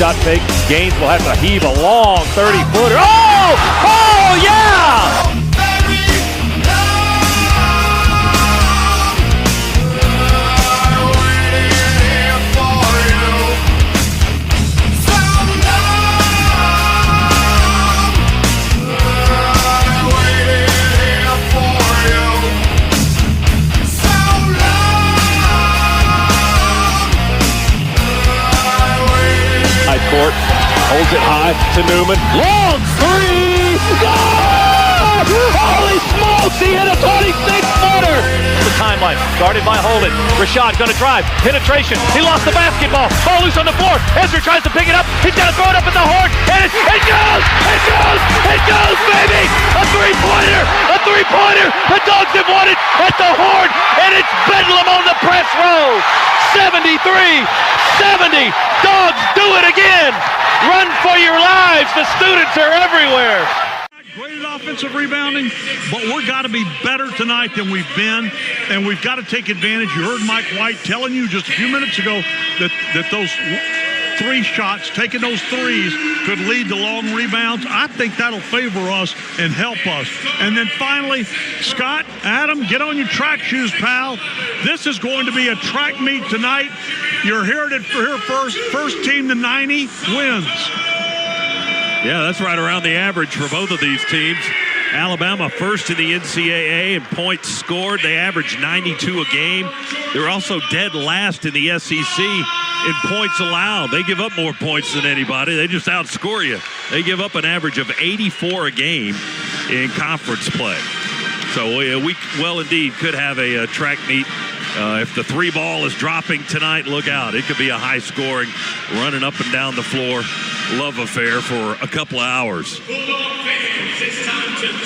shot fake. Gaines will have to heave a long 30-footer. Oh! Oh, yeah! Court holds it high to Newman. Long three! Goal! Holy smokes! He hit a 26-footer! The timeline guarded by Holden. Rashad gonna drive. Penetration. He lost the basketball. Ball loose on the floor. Ezra tries to pick it up. He's got to throw it up at the horn. And it goes! It goes! It goes, baby! A three-pointer! A three-pointer! The Dogs have won it at the horn, and it's Bedlam on the press row. 73-70. Dogs do it again. Run for your lives. The students are everywhere. Great offensive rebounding, but we've got to be better tonight than we've been, and we've got to take advantage. You heard Mike White telling you just a few minutes ago that those three shots, taking those threes, could lead to long rebounds. I think that'll favor us and help us. And then finally, Scott, Adam, get on your track shoes, pal. This is going to be a track meet tonight. You're hearing it here first. First team to 90 wins. Yeah, that's right around the average for both of these teams. Alabama first in the NCAA in points scored. They averaged 92 a game. They're also dead last in the SEC in points allowed. They give up more points than anybody. They just outscore you. They give up an average of 84 a game in conference play. So we well indeed could have a track meet. If the three ball is dropping tonight, look out. It could be a high-scoring, running up and down the floor love affair for a couple of hours.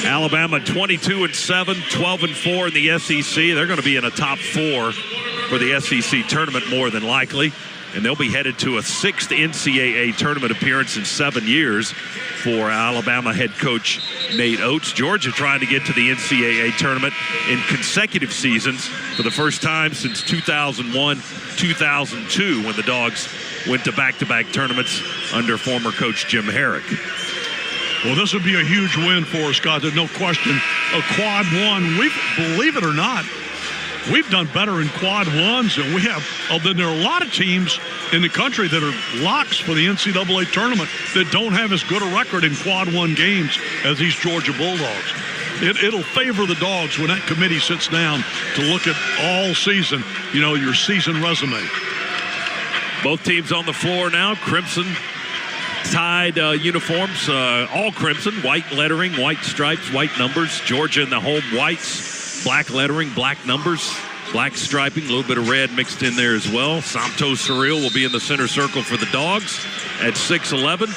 Alabama 22-7, 12-4 in the SEC. They're going to be in a top four for the SEC tournament more than likely. And they'll be headed to a sixth NCAA tournament appearance in 7 years for Alabama head coach Nate Oates. Georgia trying to get to the NCAA tournament in consecutive seasons for the first time since 2001-2002 when the Dogs went to back-to-back tournaments under former coach Jim Herrick. Well, this would be a huge win for us, Scott. There's no question. A quad one, believe it or not, we've done better in quad ones than we have. Then there are a lot of teams in the country that are locks for the NCAA tournament that don't have as good a record in quad one games as these Georgia Bulldogs. It'll favor the Dogs when that committee sits down to look at all season, your season resume. Both teams on the floor now. Crimson tied uniforms, all crimson, white lettering, white stripes, white numbers. Georgia in the home whites. Black lettering, black numbers, black striping, a little bit of red mixed in there as well. Samto Surreal will be in the center circle for the Dogs at 6'11".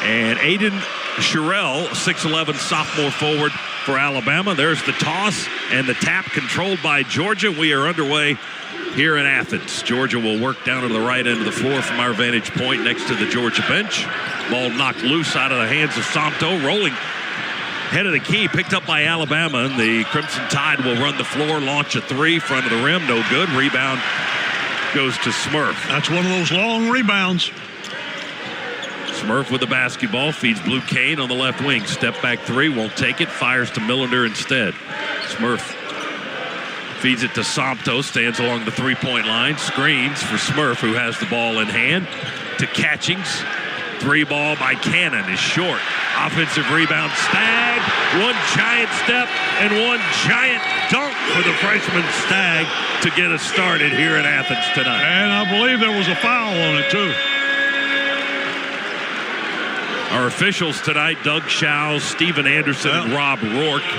And Aiden Sherrill, 6'11", sophomore forward for Alabama. There's the toss and the tap controlled by Georgia. We are underway here in Athens. Georgia will work down to the right end of the floor from our vantage point next to the Georgia bench. Ball knocked loose out of the hands of Samto, rolling head of the key, picked up by Alabama, and the Crimson Tide will run the floor, launch a three, front of the rim, no good. Rebound goes to Smurf. That's one of those long rebounds. Smurf with the basketball, feeds Blue Kane on the left wing. Step back three, won't take it, fires to Millender instead. Smurf feeds it to Samto, stands along the three-point line, screens for Smurf, who has the ball in hand, to Catchings. Three ball by Cannon is short. Offensive rebound, Stagg. One giant step and one giant dunk for the freshman Stagg to get us started here in Athens tonight. And I believe there was a foul on it, too. Our officials tonight, Doug Shows, Stephen Anderson, and Rob Rourke.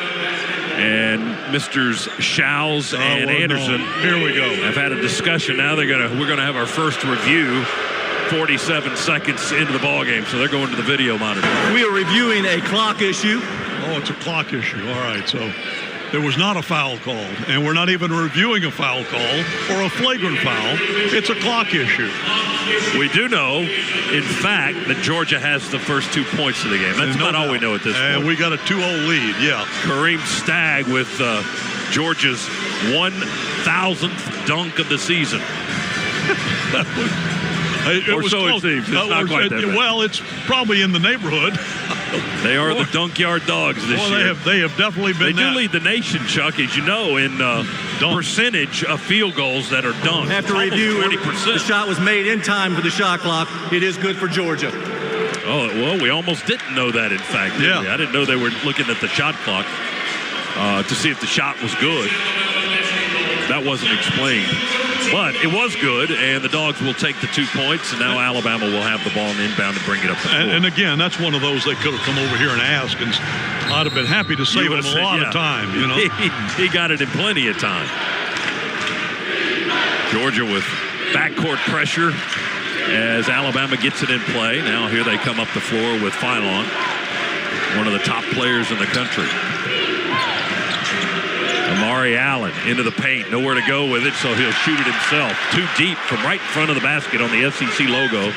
And Misters Shows and Anderson here we go. have had a discussion. Now we're gonna have our first review 47 seconds into the ball game, so they're going to the video monitor. We are reviewing a clock issue. Oh, it's a clock issue. All right, so there was not a foul called, and we're not even reviewing a foul call or a flagrant foul. It's a clock issue. We do know, in fact, that Georgia has the first 2 points of the game. That's about all we know at this point. And we got a 2-0 lead, yeah. Kareem Stagg with Georgia's 1,000th dunk of the season. It or was so close. it seems. It's not quite that bad. Well, it's probably in the neighborhood. They are the Dunkyard Dogs this year. They have definitely been. They do lead the nation, Chuck, as you know, in percentage of field goals that are dunked. After review, 20%. the shot was made in time for the shot clock. It is good for Georgia. Oh, well, we almost didn't know that, in fact. Yeah. I didn't know they were looking at the shot clock to see if the shot was good. That wasn't explained. But it was good, and the Dogs will take the 2 points, and now Alabama will have the ball in inbound and bring it up the floor. And again, that's one of those they could have come over here and asked, and I'd have been happy to save him a lot of time. You know, he got it in plenty of time. Georgia with backcourt pressure as Alabama gets it in play. Now here they come up the floor with Philon, one of the top players in the country. Amari Allen into the paint, nowhere to go with it, so he'll shoot it himself. Too deep from right in front of the basket on the SEC logo.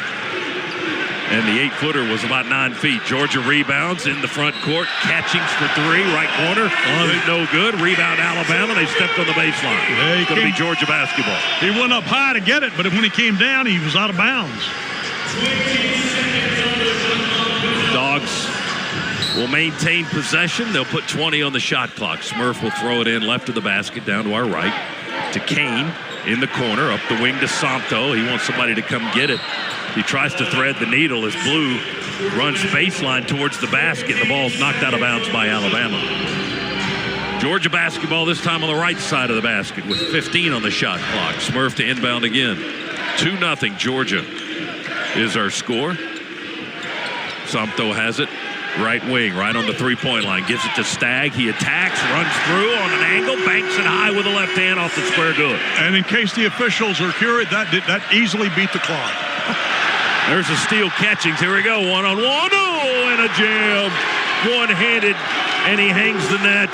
And the 8-footer was about 9 feet. Georgia rebounds in the front court. Catchings for three, right corner. No good. Rebound Alabama. They stepped on the baseline. It's going to be Georgia basketball. He went up high to get it, but when he came down, he was out of bounds. Dogs will maintain possession. They'll put 20 on the shot clock. Smurf will throw it in left of the basket, down to our right. To Kane in the corner, up the wing to Santo. He wants somebody to come get it. He tries to thread the needle as Blue runs baseline towards the basket. The ball's knocked out of bounds by Alabama. Georgia basketball this time on the right side of the basket with 15 on the shot clock. Smurf to inbound again. 2-0 Georgia is our score. Santo has it. Right wing, right on the three-point line. Gives it to Stagg. He attacks, runs through on an angle, banks it high with the left hand off the square good. And in case the officials are curious, that easily beat the clock. There's a steal Catchings. Here we go, one-on-one. Oh, and a jam. One-handed, and he hangs the net.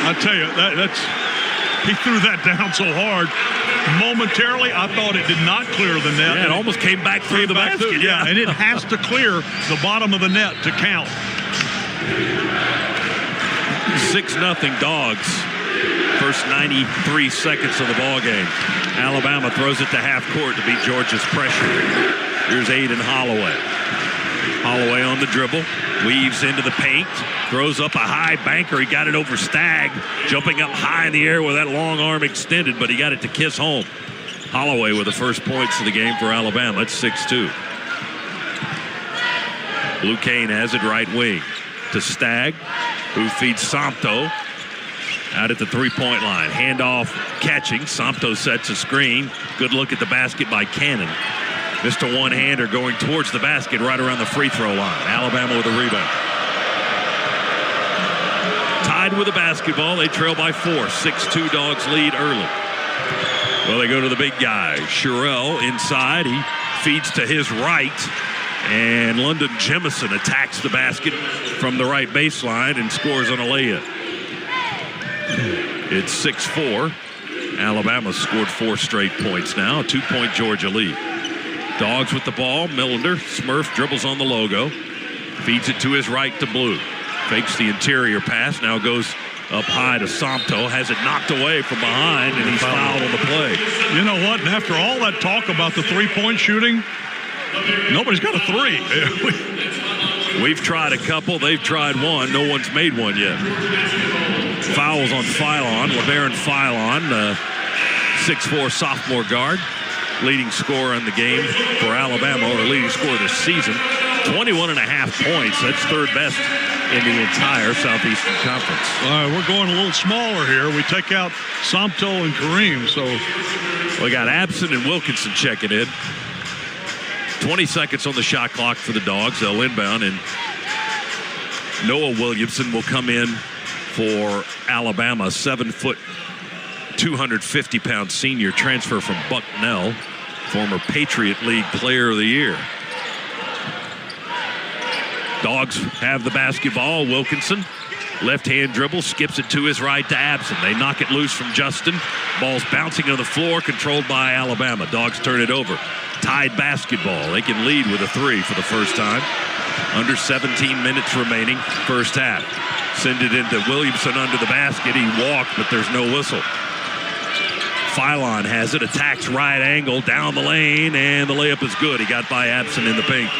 I tell you, he threw that down so hard. Momentarily, I thought it did not clear the net. Yeah, it almost came back through the basket. Yeah, and it has to clear the bottom of the net to count. 6-0 Dogs. First 93 seconds of the ball game. Alabama throws it to half court to beat Georgia's pressure. Here's Aiden Holloway. Holloway on the dribble, weaves into the paint, throws up a high banker. He got it over Stagg, jumping up high in the air with that long arm extended, but he got it to kiss home. Holloway with the first points of the game for Alabama. It's 6-2. Blue Kane has it right wing to Stagg, who feeds Santo out at the three-point line. Handoff catching. Santo sets a screen. Good look at the basket by Cannon. Missed a one-hander going towards the basket right around the free throw line. Alabama with a rebound. Tied with the basketball. They trail by 4. 6-2 Dogs lead early. Well, they go to the big guy. Sherrill inside. He feeds to his right. And London Jemison attacks the basket from the right baseline and scores on a layup. It's 6-4. Alabama scored 4 straight points now. A 2-point Georgia lead. Dogs with the ball. Millender. Smurf dribbles on the logo. Feeds it to his right to Blue. Fakes the interior pass. Now goes up high to Santo. Has it knocked away from behind, and he's fouled on the play. You know what? And after all that talk about the three-point shooting, nobody's got a three. We've tried a couple. They've tried one. No one's made one yet. Fouls on Philon. LeBaron Philon, 6'4" sophomore guard. Leading scorer in the game for Alabama, or leading scorer this season. 21.5 points. That's third best in the entire Southeastern Conference. We're going a little smaller here. We take out Santo and Kareem. So we got Abson and Wilkinson checking in. 20 seconds on the shot clock for the Dogs. They'll inbound, and Noah Williamson will come in for Alabama. 7-foot, 250-pound senior transfer from Bucknell, former Patriot League Player of the Year. Dogs have the basketball. Wilkinson, left-hand dribble, skips it to his right to Abson. They knock it loose from Justin. Ball's bouncing on the floor, controlled by Alabama. Dogs turn it over. Tied basketball. They can lead with a 3 for the first time. Under 17 minutes remaining, first half. Send it into Williamson under the basket. He walked, but there's no whistle. Phylon has it, attacks right angle down the lane, and the layup is good. He got by Abson in the paint.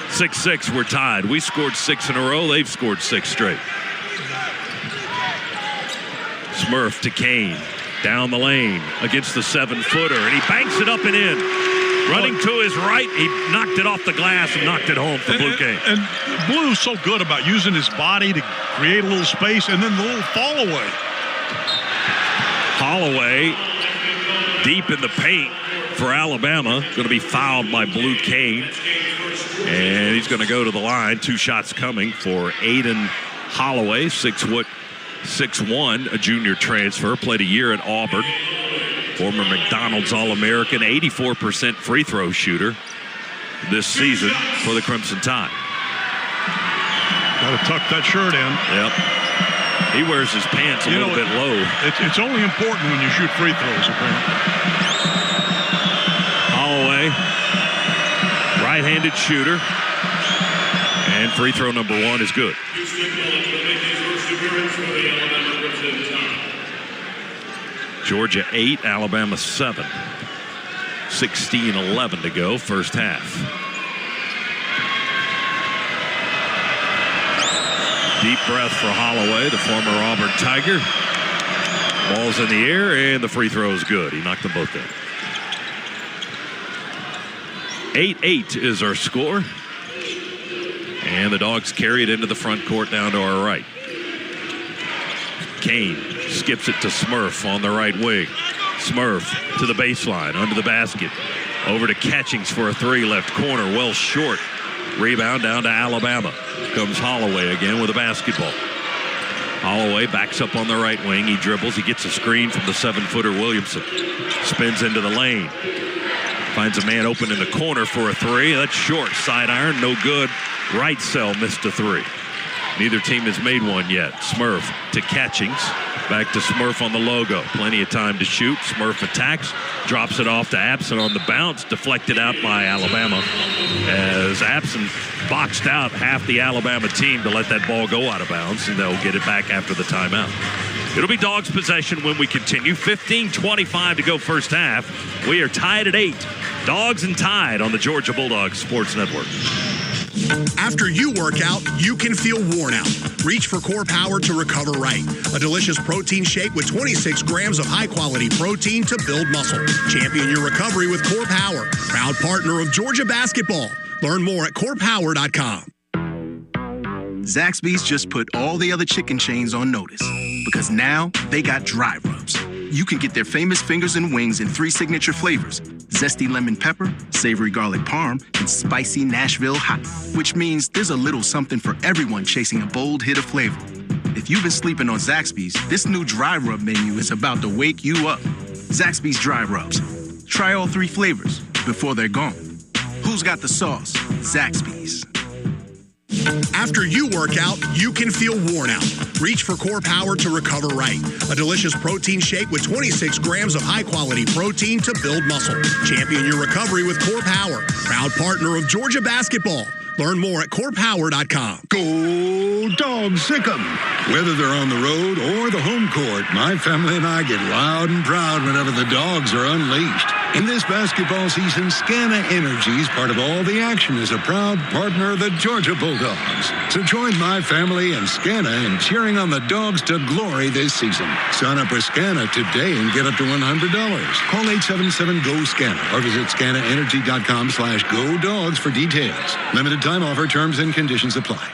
6-6, we're tied. We scored 6 in a row. They've scored 6 straight. Smurf to Kane. Down the lane against the 7-footer, and he banks it up and in. Running to his right, he knocked it off the glass and knocked it home for Blue Kane. And Blue's so good about using his body to create a little space and then the little fall away. Holloway deep in the paint for Alabama. Going to be fouled by Blue Kane. And he's going to go to the line. 2 shots coming for Aiden Holloway, 6'1", a junior transfer. Played a year at Auburn. Former McDonald's All-American, 84% free throw shooter this season for the Crimson Tide. Got to tuck that shirt in. Yep. He wears his pants a little bit low. It's only important when you shoot free throws, apparently. Holloway, right-handed shooter. And free throw number 1 is good. Georgia 8, Alabama 7. 16-11 to go, first half. Deep breath for Holloway, the former Auburn Tiger. Ball's in the air, and the free throw is good. He knocked them both in. 8-8 is our score. And the Dogs carry it into the front court down to our right. Kane skips it to Smurf on the right wing. Smurf to the baseline, under the basket. Over to Catchings for a 3, left corner, well short. Rebound down to Alabama. Comes Holloway again with a basketball. Holloway backs up on the right wing. He dribbles. He gets a screen from the 7-footer Williamson. Spins into the lane. Finds a man open in the corner for a 3. That's short. Side iron, no good. Right cell missed a 3. Neither team has made one yet. Smurf to Catchings. Back to Smurf on the logo. Plenty of time to shoot. Smurf attacks. Drops it off to Abson on the bounce. Deflected out by Alabama. As Abson boxed out half the Alabama team to let that ball go out of bounds. And they'll get it back after the timeout. It'll be Dogs possession when we continue. 15:25 to go first half. We are tied at 8. Dogs and Tide on the Georgia Bulldogs Sports Network. After you work out, you can feel worn out. Reach for Core Power to recover right. A delicious protein shake with 26 grams of high-quality protein to build muscle. Champion your recovery with Core Power, proud partner of Georgia basketball. Learn more at corepower.com. Zaxby's just put all the other chicken chains on notice because now they got dry rubs. You can get their famous fingers and wings in 3 signature flavors: zesty lemon pepper, savory garlic parm, and spicy Nashville hot, which means there's a little something for everyone chasing a bold hit of flavor. If you've been sleeping on Zaxby's, this new dry rub menu is about to wake you up. Zaxby's Dry Rubs. Try all 3 flavors before they're gone. Who's got the sauce? Zaxby's. After you work out, you can feel worn out. Reach for Core Power to recover right. A delicious protein shake with 26 grams of high-quality protein to build muscle. Champion your recovery with Core Power, proud partner of Georgia basketball. Learn more at corepower.com. Go Dogs, sick 'em. Whether they're on the road or the home court, my family and I get loud and proud whenever the Dogs are unleashed. In this basketball season, Scana Energy is part of all the action as a proud partner of the Georgia Bulldogs. So join my family and Scana in cheering on the Dogs to glory this season. Sign up for Scana today and get up to $100. Call 877-GO-SCANA or visit scanaenergy.com/GoDogs for details. Limited time offer, terms and conditions apply.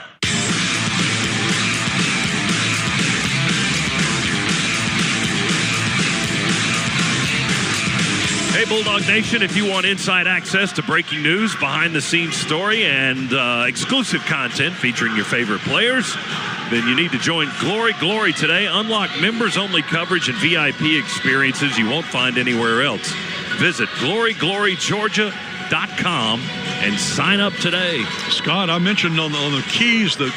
Hey, Bulldog Nation, if you want inside access to breaking news, behind-the-scenes story, and exclusive content featuring your favorite players, then you need to join Glory today. Unlock members-only coverage and VIP experiences you won't find anywhere else. Visit glorygeorgia.com and sign up today. Scott, I mentioned on the keys the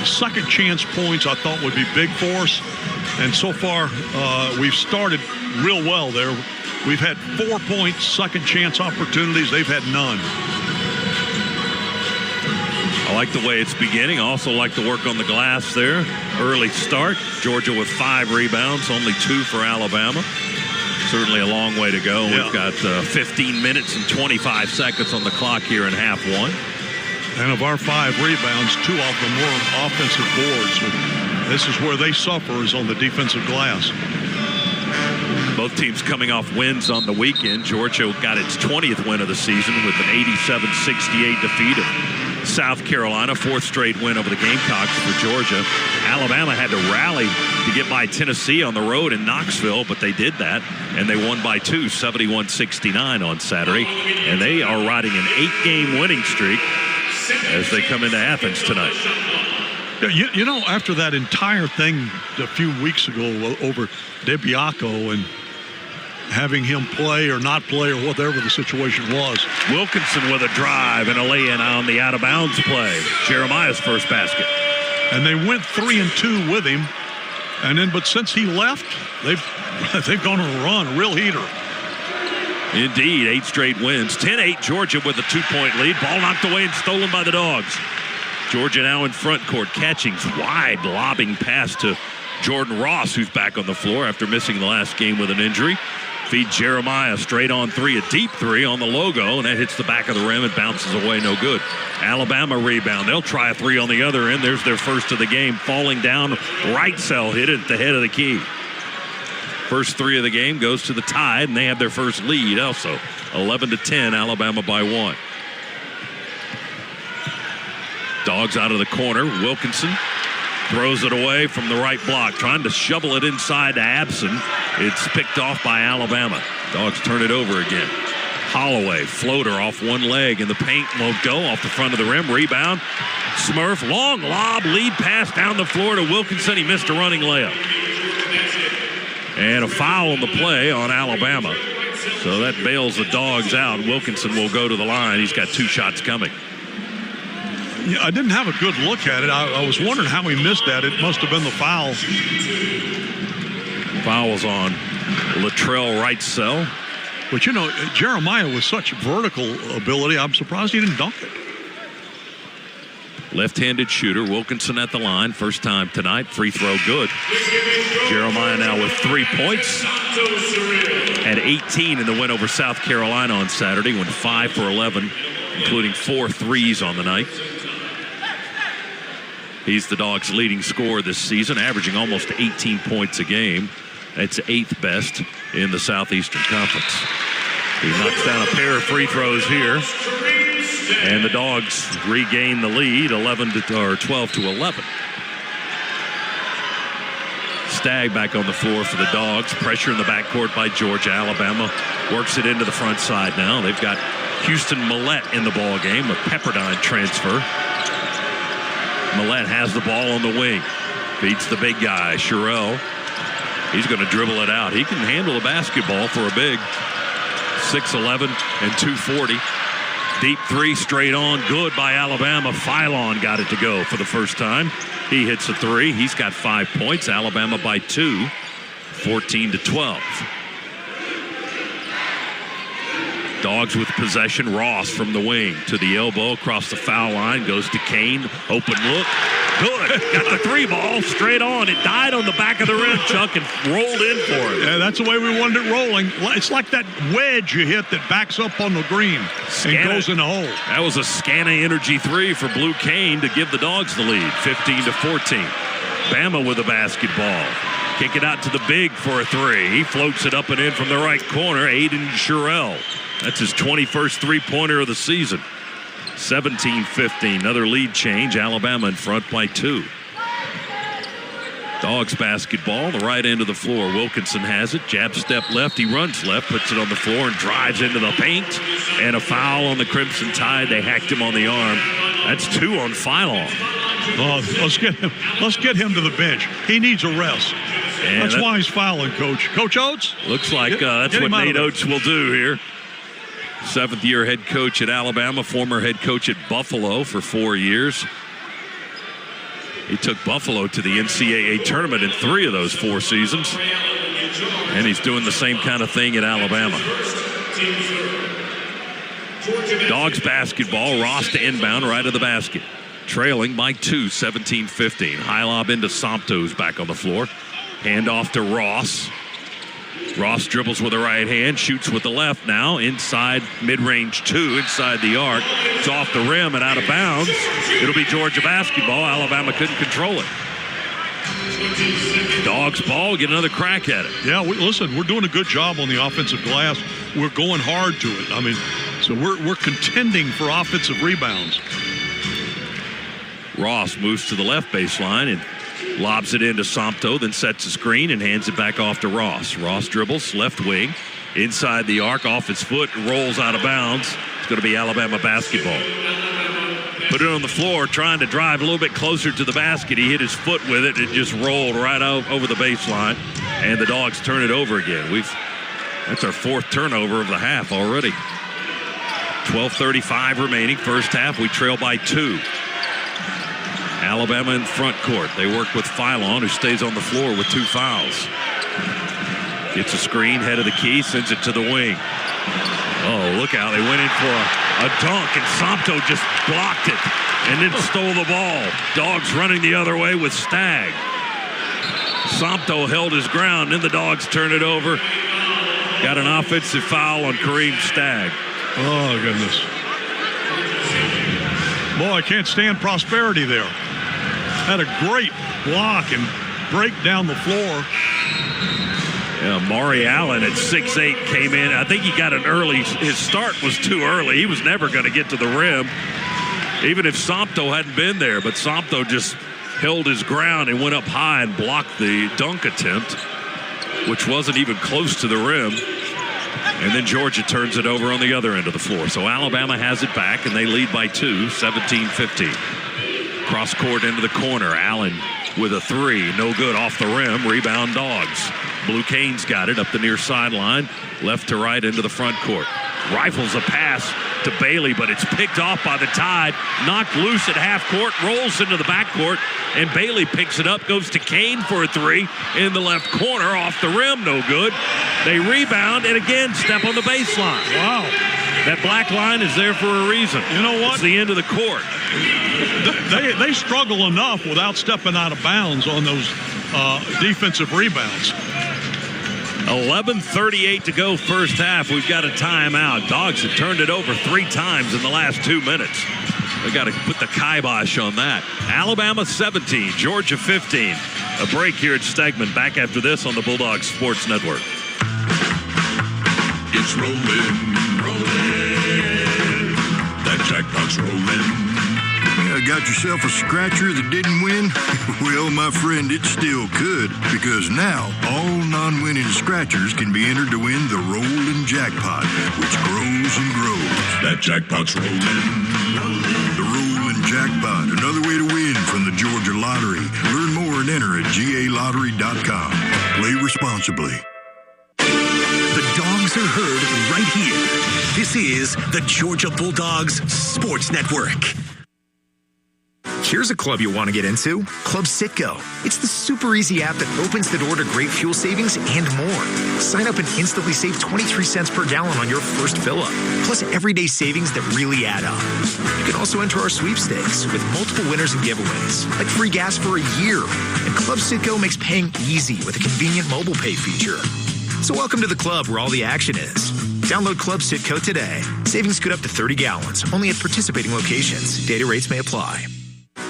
second chance points I thought would be big for us. And so far, we've started real well there. We've had 4 points, second chance opportunities. They've had none. I like the way it's beginning. Also like the work on the glass there. Early start. Georgia with 5 rebounds, only 2 for Alabama. Certainly a long way to go. Yeah. We've got 15 minutes and 25 seconds on the clock here in half one. And of our 5 rebounds, 2 of them were offensive boards. This is where they suffer, is on the defensive glass. Both teams coming off wins on the weekend. Georgia got its 20th win of the season with an 87-68 defeat of South Carolina, 4th straight win over the Gamecocks for Georgia. Alabama had to rally to get by Tennessee on the road in Knoxville, but they did that, and they won by 2, 71-69 on Saturday. And they are riding an 8-game winning streak as they come into Athens tonight. You know, after that entire thing a few weeks ago over DeBiaco and having him play or not play or whatever the situation was. Wilkinson with a drive and a lay-in on the out-of-bounds play. Jeremiah's first basket. And they went 3-2 with him. And then, but since he left, they've gone on a run, a real heater. Indeed, 8 straight wins. 10-8 Georgia with a 2-point lead. Ball knocked away and stolen by the Dogs. Georgia now in front court, catching wide lobbing pass to Jordan Ross, who's back on the floor after missing the last game with an injury. Feed Jeremiah straight on 3, a deep 3 on the logo, and that hits the back of the rim and bounces away, no good. Alabama rebound. They'll try a 3 on the other end. There's their first of the game. Falling down, right cell hit it at the head of the key. First 3 of the game goes to the Tide, and they have their first lead also. 11-10, Alabama by 1. Dogs out of the corner. Wilkinson throws it away from the right block, trying to shovel it inside to Abson. It's picked off by Alabama. Dogs turn it over again. Holloway, floater off one leg in the paint, won't go off the front of the rim. Rebound. Smurf, long lob, lead pass down the floor to Wilkinson. He missed a running layup. And a foul on the play on Alabama. So that bails the Dogs out. Wilkinson will go to the line. He's got 2 shots coming. Yeah, I didn't have a good look at it. I was wondering how he missed that. It must have been the foul. Foul was on Latrell Wright-Sell. But, you know, Jeremiah with such vertical ability, I'm surprised he didn't dunk it. Left-handed shooter. Wilkinson at the line. First time tonight. Free throw good. Jeremiah now with 3 points. At 18 in the win over South Carolina on Saturday. Went 5 for 11, including 4 threes on the night. He's the Dogs' leading scorer this season, averaging almost 18 points a game. That's 8th best in the Southeastern Conference. He knocks down a pair of free throws here. And the Dogs regain the lead, 12-11. Stagg back on the floor for the Dogs. Pressure in the backcourt by Georgia. Alabama works it into the front side now. They've got Houston Millett in the ball game, a Pepperdine transfer. Millett has the ball on the wing. Beats the big guy, Sherrill. He's going to dribble it out. He can handle a basketball for a big. 6'11 and 240. Deep 3 straight on. Good by Alabama. Philon got it to go for the first time. He hits a 3. He's got 5 points. Alabama by 2. 14-12. Dogs with possession. Ross from the wing to the elbow across the foul line. Goes to Kane. Open look. Good. Got the 3 ball straight on. It died on the back of the rim, Chuck, and rolled in for it. Yeah, that's the way we wanted it rolling. It's like that wedge you hit that backs up on the green and goes in the hole. That was a Scana Energy 3 for Blue Kane to give the Dogs the lead, 15-14. Bama with a basketball. Kick it out to the big for a 3. He floats it up and in from the right corner. Aiden Sherrill. That's his 21st three-pointer of the season. 17-15. Another lead change. Alabama in front by 2. Dogs basketball, the right end of the floor. Wilkinson has it. Jab step left. He runs left, puts it on the floor, and drives into the paint. And a foul on the Crimson Tide. They hacked him on the arm. That's 2 on Philon. Oh, let's get him to the bench. He needs a rest. And that's why he's fouling, Coach. Coach Oates? Looks like that's what Nate Oates will do here. 7th-year head coach at Alabama, former head coach at Buffalo for 4 years. He took Buffalo to the NCAA tournament in 3 of those 4 seasons. And he's doing the same kind of thing at Alabama. Dogs basketball. Ross to inbound right of the basket. trailing by 2, 17-15. High lob into Sompto's back on the floor. Hand off to Ross. Ross dribbles with the right hand, shoots with the left now, inside mid-range 2, inside the arc. It's off the rim and out of bounds. It'll be Georgia basketball. Alabama couldn't control it. Dogs ball, get another crack at it. Yeah, listen, we're doing a good job on the offensive glass. We're going hard to it. I mean, so we're contending for offensive rebounds. Ross moves to the left baseline and lobs it into Sompto, then sets a screen and hands it back off to Ross. Ross dribbles, left wing, inside the arc, off his foot, rolls out of bounds. It's going to be Alabama basketball. Put it on the floor, trying to drive a little bit closer to the basket. He hit his foot with it. It just rolled right out over the baseline, and the Dogs turn it over again. That's our 4th turnover of the half already. 12:35 remaining, first half. We trail by 2. Alabama in front court. They work with Philon, who stays on the floor with 2 fouls. Gets a screen, head of the key, sends it to the wing. Oh, look out. They went in for a dunk, and Sompto just blocked it and then stole the ball. Dogs running the other way with Stagg. Sompto held his ground, then the Dogs turn it over. Got an offensive foul on Kareem Stagg. Oh, goodness. Boy, I can't stand prosperity there. Had a great block and break down the floor. Yeah, Maury Allen at 6'8" came in. I think he got an early. His start was too early. He was never going to get to the rim, even if Sompto hadn't been there. But Sompto just held his ground and went up high and blocked the dunk attempt, which wasn't even close to the rim. And then Georgia turns it over on the other end of the floor. So Alabama has it back, and they lead by 2, 17-15. Cross court into the corner. Allen with a 3. No good, off the rim. Rebound Dogs. Blue Canes got it up the near sideline. Left to right into the front court. Rifles a pass to Bailey, but it's picked off by the Tide. Knocked loose at half court, rolls into the back court, and Bailey picks it up, goes to Kane for a 3 in the left corner, off the rim, no good. They rebound and again step on the baseline. Wow. That black line is there for a reason. You know what? It's the end of the court. They struggle enough without stepping out of bounds on those defensive rebounds. 11:38 to go first half. We've got a timeout. Dogs have turned it over 3 times in the last 2 minutes. They got to put the kibosh on that. Alabama 17, Georgia 15. A break here at Stegman. Back after this on the Bulldogs Sports Network. It's rolling, rolling. That jackpot's rolling. Got yourself a scratcher that didn't win? Well, my friend, it still could, because now all non-winning scratchers can be entered to win the Rollin' Jackpot, which grows and grows. That jackpot's rolling. The Rollin' Jackpot, another way to win from the Georgia Lottery. Learn more and enter at GALottery.com. Play responsibly. The Dogs are heard right here. This is the Georgia Bulldogs Sports Network. Here's a club you want to get into, Club Citgo. It's the super easy app that opens the door to great fuel savings and more. Sign up and instantly save 23 cents per gallon on your first fill-up, plus everyday savings that really add up. You can also enter our sweepstakes with multiple winners and giveaways, like free gas for a year. And Club Citgo makes paying easy with a convenient mobile pay feature. So welcome to the club where all the action is. Download Club Citgo today. Savings good up to 30 gallons, only at participating locations. Data rates may apply.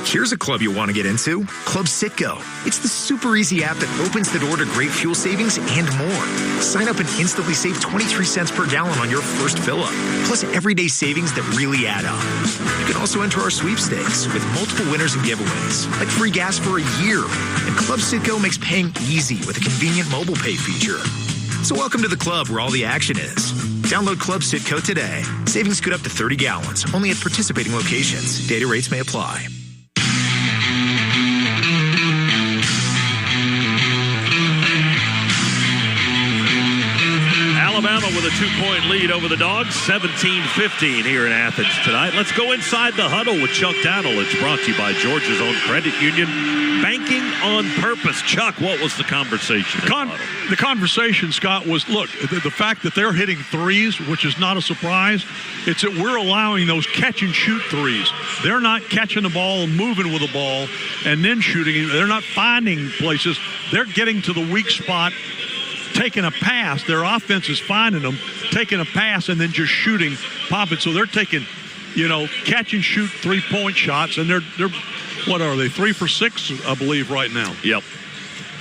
Here's a club you want to get into, Club Citgo. It's the super easy app that opens the door to great fuel savings and more. Sign up and instantly save 23 cents per gallon on your first fill-up, plus everyday savings that really add up. You can also enter our sweepstakes with multiple winners and giveaways, like free gas for a year. And Club Citgo makes paying easy with a convenient mobile pay feature. So welcome to the club where all the action is. Download Club Citgo today. Savings good up to 30 gallons, only at participating locations. Data rates may apply. Alabama with a 2-point lead over the Dogs, 17-15 here in Athens tonight. Let's go inside the huddle with Chuck Dowdle. It's brought to you by Georgia's own credit union, banking on purpose. Chuck, what was the conversation? The conversation, Scott, was, look, the fact that they're hitting threes, which is not a surprise, it's that we're allowing those catch-and-shoot threes. They're not catching the ball and moving with the ball and then shooting. They're not finding places. They're getting to the weak spot, taking a pass. Their offense is finding them, taking a pass, and then just shooting, popping. So they're taking, catch-and-shoot three-point shots, and they're what are they, 3 for 6, I believe, right now. Yep.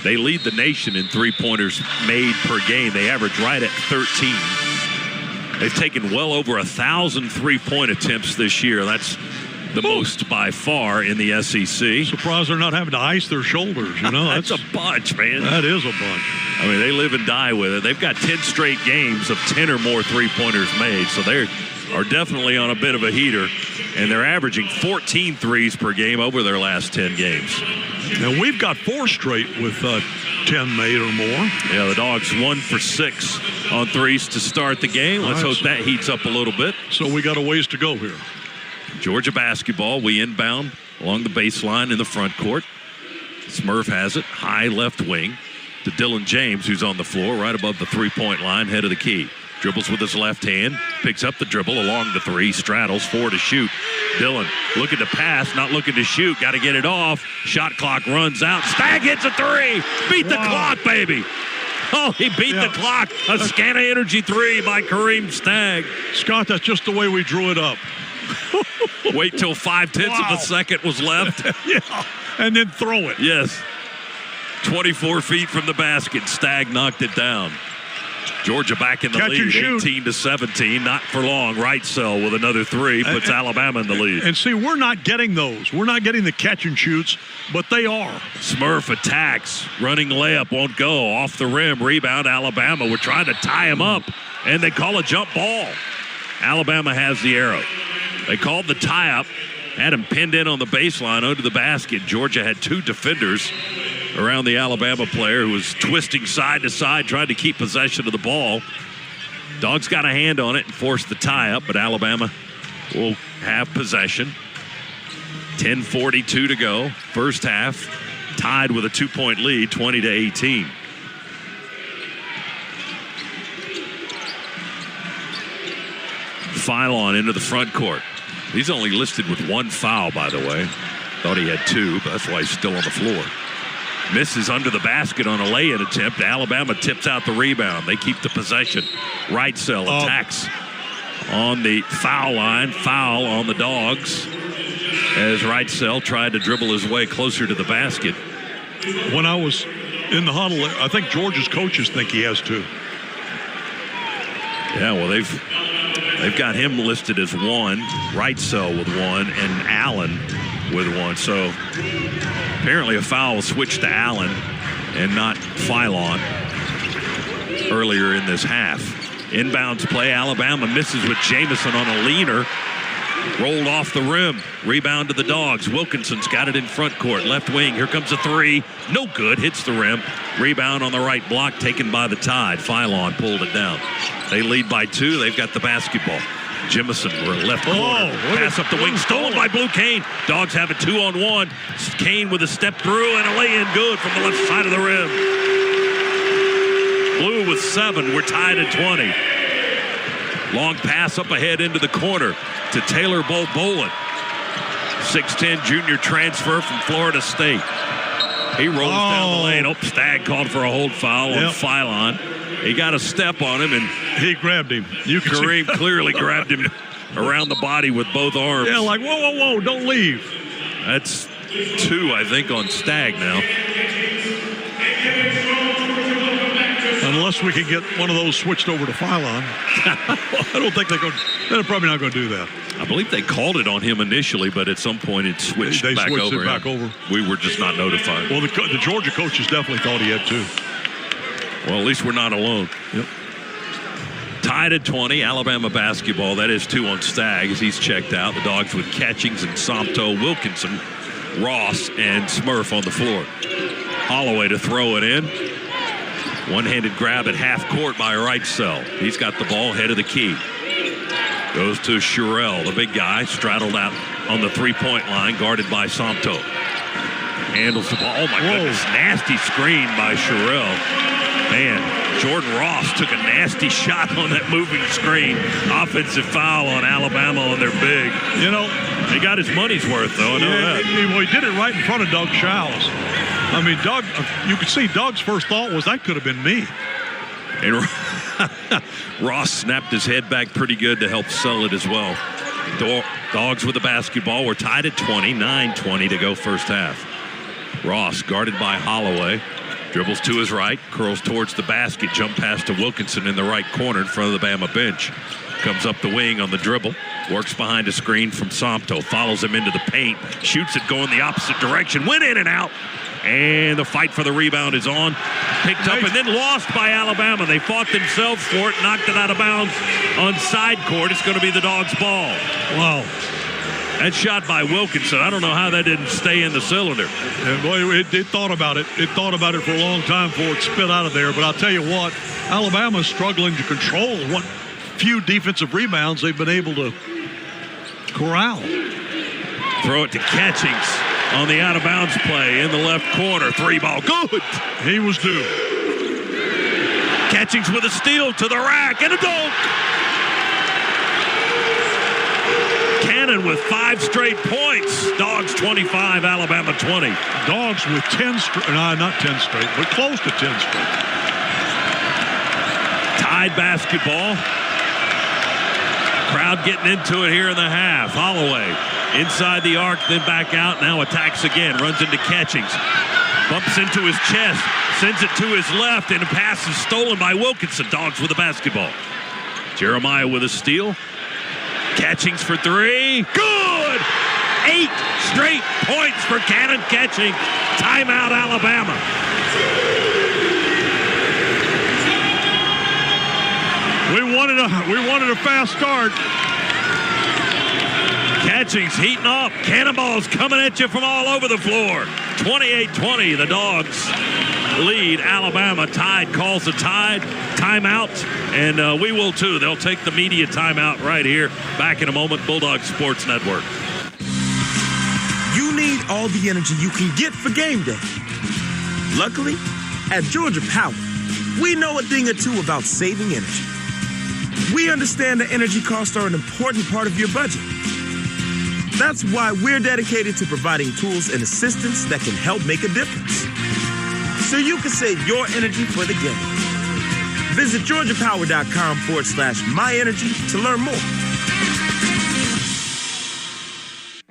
They lead the nation in three-pointers made per game. They average right at 13. They've taken well over 1,000 three-point attempts this year. That's the most by far in the SEC. Surprised they're not having to ice their shoulders, That's a bunch, man. That is a bunch. I mean, they live and die with it. They've got 10 straight games of 10 or more three-pointers made, so they are definitely on a bit of a heater, and they're averaging 14 threes per game over their last 10 games. Now, we've got 4 straight with 10 made or more. Yeah, the Dogs 1 for 6 on threes to start the game. Let's hope that heats up a little bit. So we got a ways to go here. Georgia basketball. We inbound along the baseline in the front court. Smurf has it, high left wing to Dylan James, who's on the floor right above the three-point line, head of the key. Dribbles with his left hand, picks up the dribble along the 3, straddles 4 to shoot. Dylan looking to pass, not looking to shoot, got to get it off. Shot clock runs out. Stagg hits a 3. Beat the clock, baby. Oh, he beat the clock. A Scana Energy 3 by Kareem Stagg. Scott, that's just the way we drew it up. Wait till 5/10 of a second was left. Yeah, and then throw it. Yes. 24 feet from the basket. Stagg knocked it down. Georgia back in the lead, 18-17. Not for long. Wrightsell with another 3 puts Alabama in the lead. And see, we're not getting those. We're not getting the catch and shoots, but they are. Smurf attacks. Running layup won't go. Off the rim. Rebound Alabama. We're trying to tie him up, and they call a jump ball. Alabama has the arrow. They called the tie-up. Had him pinned in on the baseline under the basket. Georgia had 2 defenders around the Alabama player who was twisting side to side, trying to keep possession of the ball. Dogs got a hand on it and forced the tie-up, but Alabama will have possession. 10:42 to go. First half, tied with a 2-point lead, 20-18. Philon into the front court. He's only listed with 1 foul, by the way. Thought he had 2, but that's why he's still on the floor. Misses under the basket on a lay-in attempt. Alabama tips out the rebound. They keep the possession. Wrightsell attacks on the foul line. Foul on the Dogs as Wrightsell tried to dribble his way closer to the basket. When I was in the huddle, I think Georgia's coaches think he has 2. Yeah, well, they've got him listed as 1, Wrightsell with 1, and Allen with 1. So apparently a foul was switched to Allen and not Philon earlier in this half. Inbounds play. Alabama misses with Jamison on a leaner. Rolled off the rim. Rebound to the Dogs. Wilkinson's got it in front court. Left wing. Here comes a 3. No good. Hits the rim. Rebound on the right block taken by the Tide. Philon pulled it down. They lead by 2. They've got the basketball. Jemison, left corner. Pass up the wing. Stolen by Blue Kane. Dogs have a 2-on-1. Kane with a step through and a lay-in good from the left side of the rim. Blue with 7. We're tied at 20. Long pass up ahead into the corner to Taylor Bolin. 6'10" junior transfer from Florida State. He rolls down the lane. Stagg called for a hold foul on Philon. He got a step on him, and he grabbed him. Kareem clearly grabbed him around the body with both arms. Yeah, like, whoa, whoa, whoa, don't leave. That's 2, I think, on Stagg now. Unless we can get one of those switched over to Philon. I don't think they're probably not going to do that. I believe they called it on him initially, but at some point it switched back over. We were just not notified. Well, the Georgia coaches definitely thought he had 2. Well, at least we're not alone. Yep. Tied at 20, Alabama basketball. That is 2 on Stagg as he's checked out. The Dogs with Catchings and Somto, Wilkinson, Ross, and Smurf on the floor. Holloway to throw it in. One-handed grab at half court by Wrightsell. He's got the ball, head of the key. Goes to Sherrill, the big guy, straddled out on the three-point line, guarded by Somto. Handles the ball. Oh, my goodness. Nasty screen by Sherrill. Man, Jordan Ross took a nasty shot on that moving screen. Offensive foul on Alabama on their big. You know, he got his money's worth, though. I know that. Well, he did it right in front of Doug Schowles. I mean, Doug, you could see Doug's first thought was that could have been me. And Ross snapped his head back pretty good to help sell it as well. Dogs with the basketball. We're tied at 20, 9:20 to go first half. Ross guarded by Holloway. Dribbles to his right, curls towards the basket, jump pass to Wilkinson in the right corner in front of the Bama bench. Comes up the wing on the dribble, works behind a screen from Somto, follows him into the paint, shoots it going the opposite direction, went in and out. And the fight for the rebound is on. Picked up and then lost by Alabama. They fought themselves for it, knocked it out of bounds on side court. It's going to be the Dogs' ball. Wow. That shot by Wilkinson, I don't know how that didn't stay in the cylinder. And boy, it thought about it. It thought about it for a long time before it spit out of there. But I'll tell you what, Alabama's struggling to control what few defensive rebounds they've been able to corral. Throw it to Catchings on the out-of-bounds play in the left corner. Three ball, good. He was due. Catchings with a steal to the rack and a dunk. Cannon with 5 straight points. Dogs 25, Alabama 20. Dogs with 10 straight, not 10 straight, but close to 10 straight. Tied basketball. Crowd getting into it here in the half. Holloway inside the arc, then back out. Now attacks again. Runs into Catchings. Bumps into his chest. Sends it to his left, and a pass is stolen by Wilkinson. Dogs with the basketball. Jeremiah with a steal. Catchings for 3. Good! 8 straight points for Cannon Catchings. Timeout, Alabama. We wanted a fast start. Catchings heating up. Cannonballs coming at you from all over the floor. 28-20, the Dogs lead. Alabama tied, calls a timeout, and we will too. They'll take the media timeout right here. Back in a moment, Bulldog Sports Network. You need all the energy you can get for game day. Luckily, at Georgia Power, we know a thing or two about saving energy. We understand that energy costs are an important part of your budget. That's why we're dedicated to providing tools and assistance that can help make a difference, so you can save your energy for the game. Visit GeorgiaPower.com/myenergy to learn more.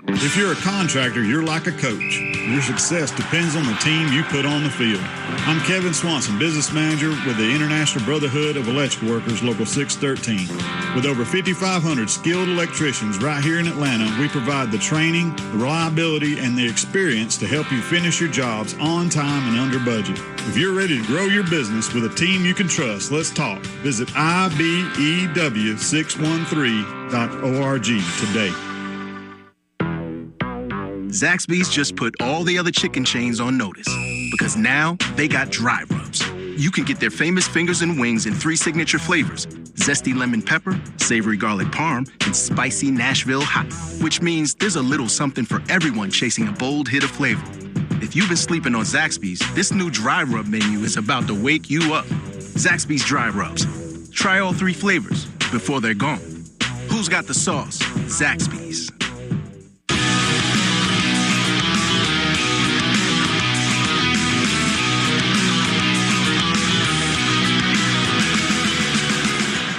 If you're a contractor, you're like a coach. Your success depends on the team you put on the field. I'm Kevin Swanson, Business Manager with the International Brotherhood of Electrical Workers, Local 613. With over 5,500 skilled electricians right here in Atlanta, we provide the training, the reliability, and the experience to help you finish your jobs on time and under budget. If you're ready to grow your business with a team you can trust, let's talk. Visit IBEW613.org today. Zaxby's just put all the other chicken chains on notice because now they got dry rubs. You can get their famous fingers and wings in 3 signature flavors: zesty lemon pepper, savory garlic parm, and spicy Nashville hot, which means there's a little something for everyone chasing a bold hit of flavor. If you've been sleeping on Zaxby's, this new dry rub menu is about to wake you up. Zaxby's dry rubs. Try all 3 flavors before they're gone. Who's got the sauce? Zaxby's.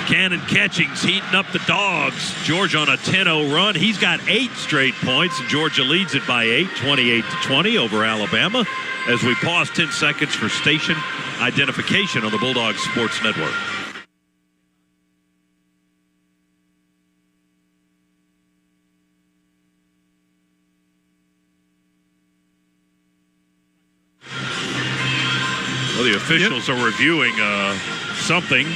Cannon Catchings heating up the Dogs. Georgia on a 10-0 run. He's got 8 straight points. Georgia leads it by 8, 28-20 over Alabama. As we pause 10 seconds for station identification on the Bulldog Sports Network. Well, the officials are reviewing something.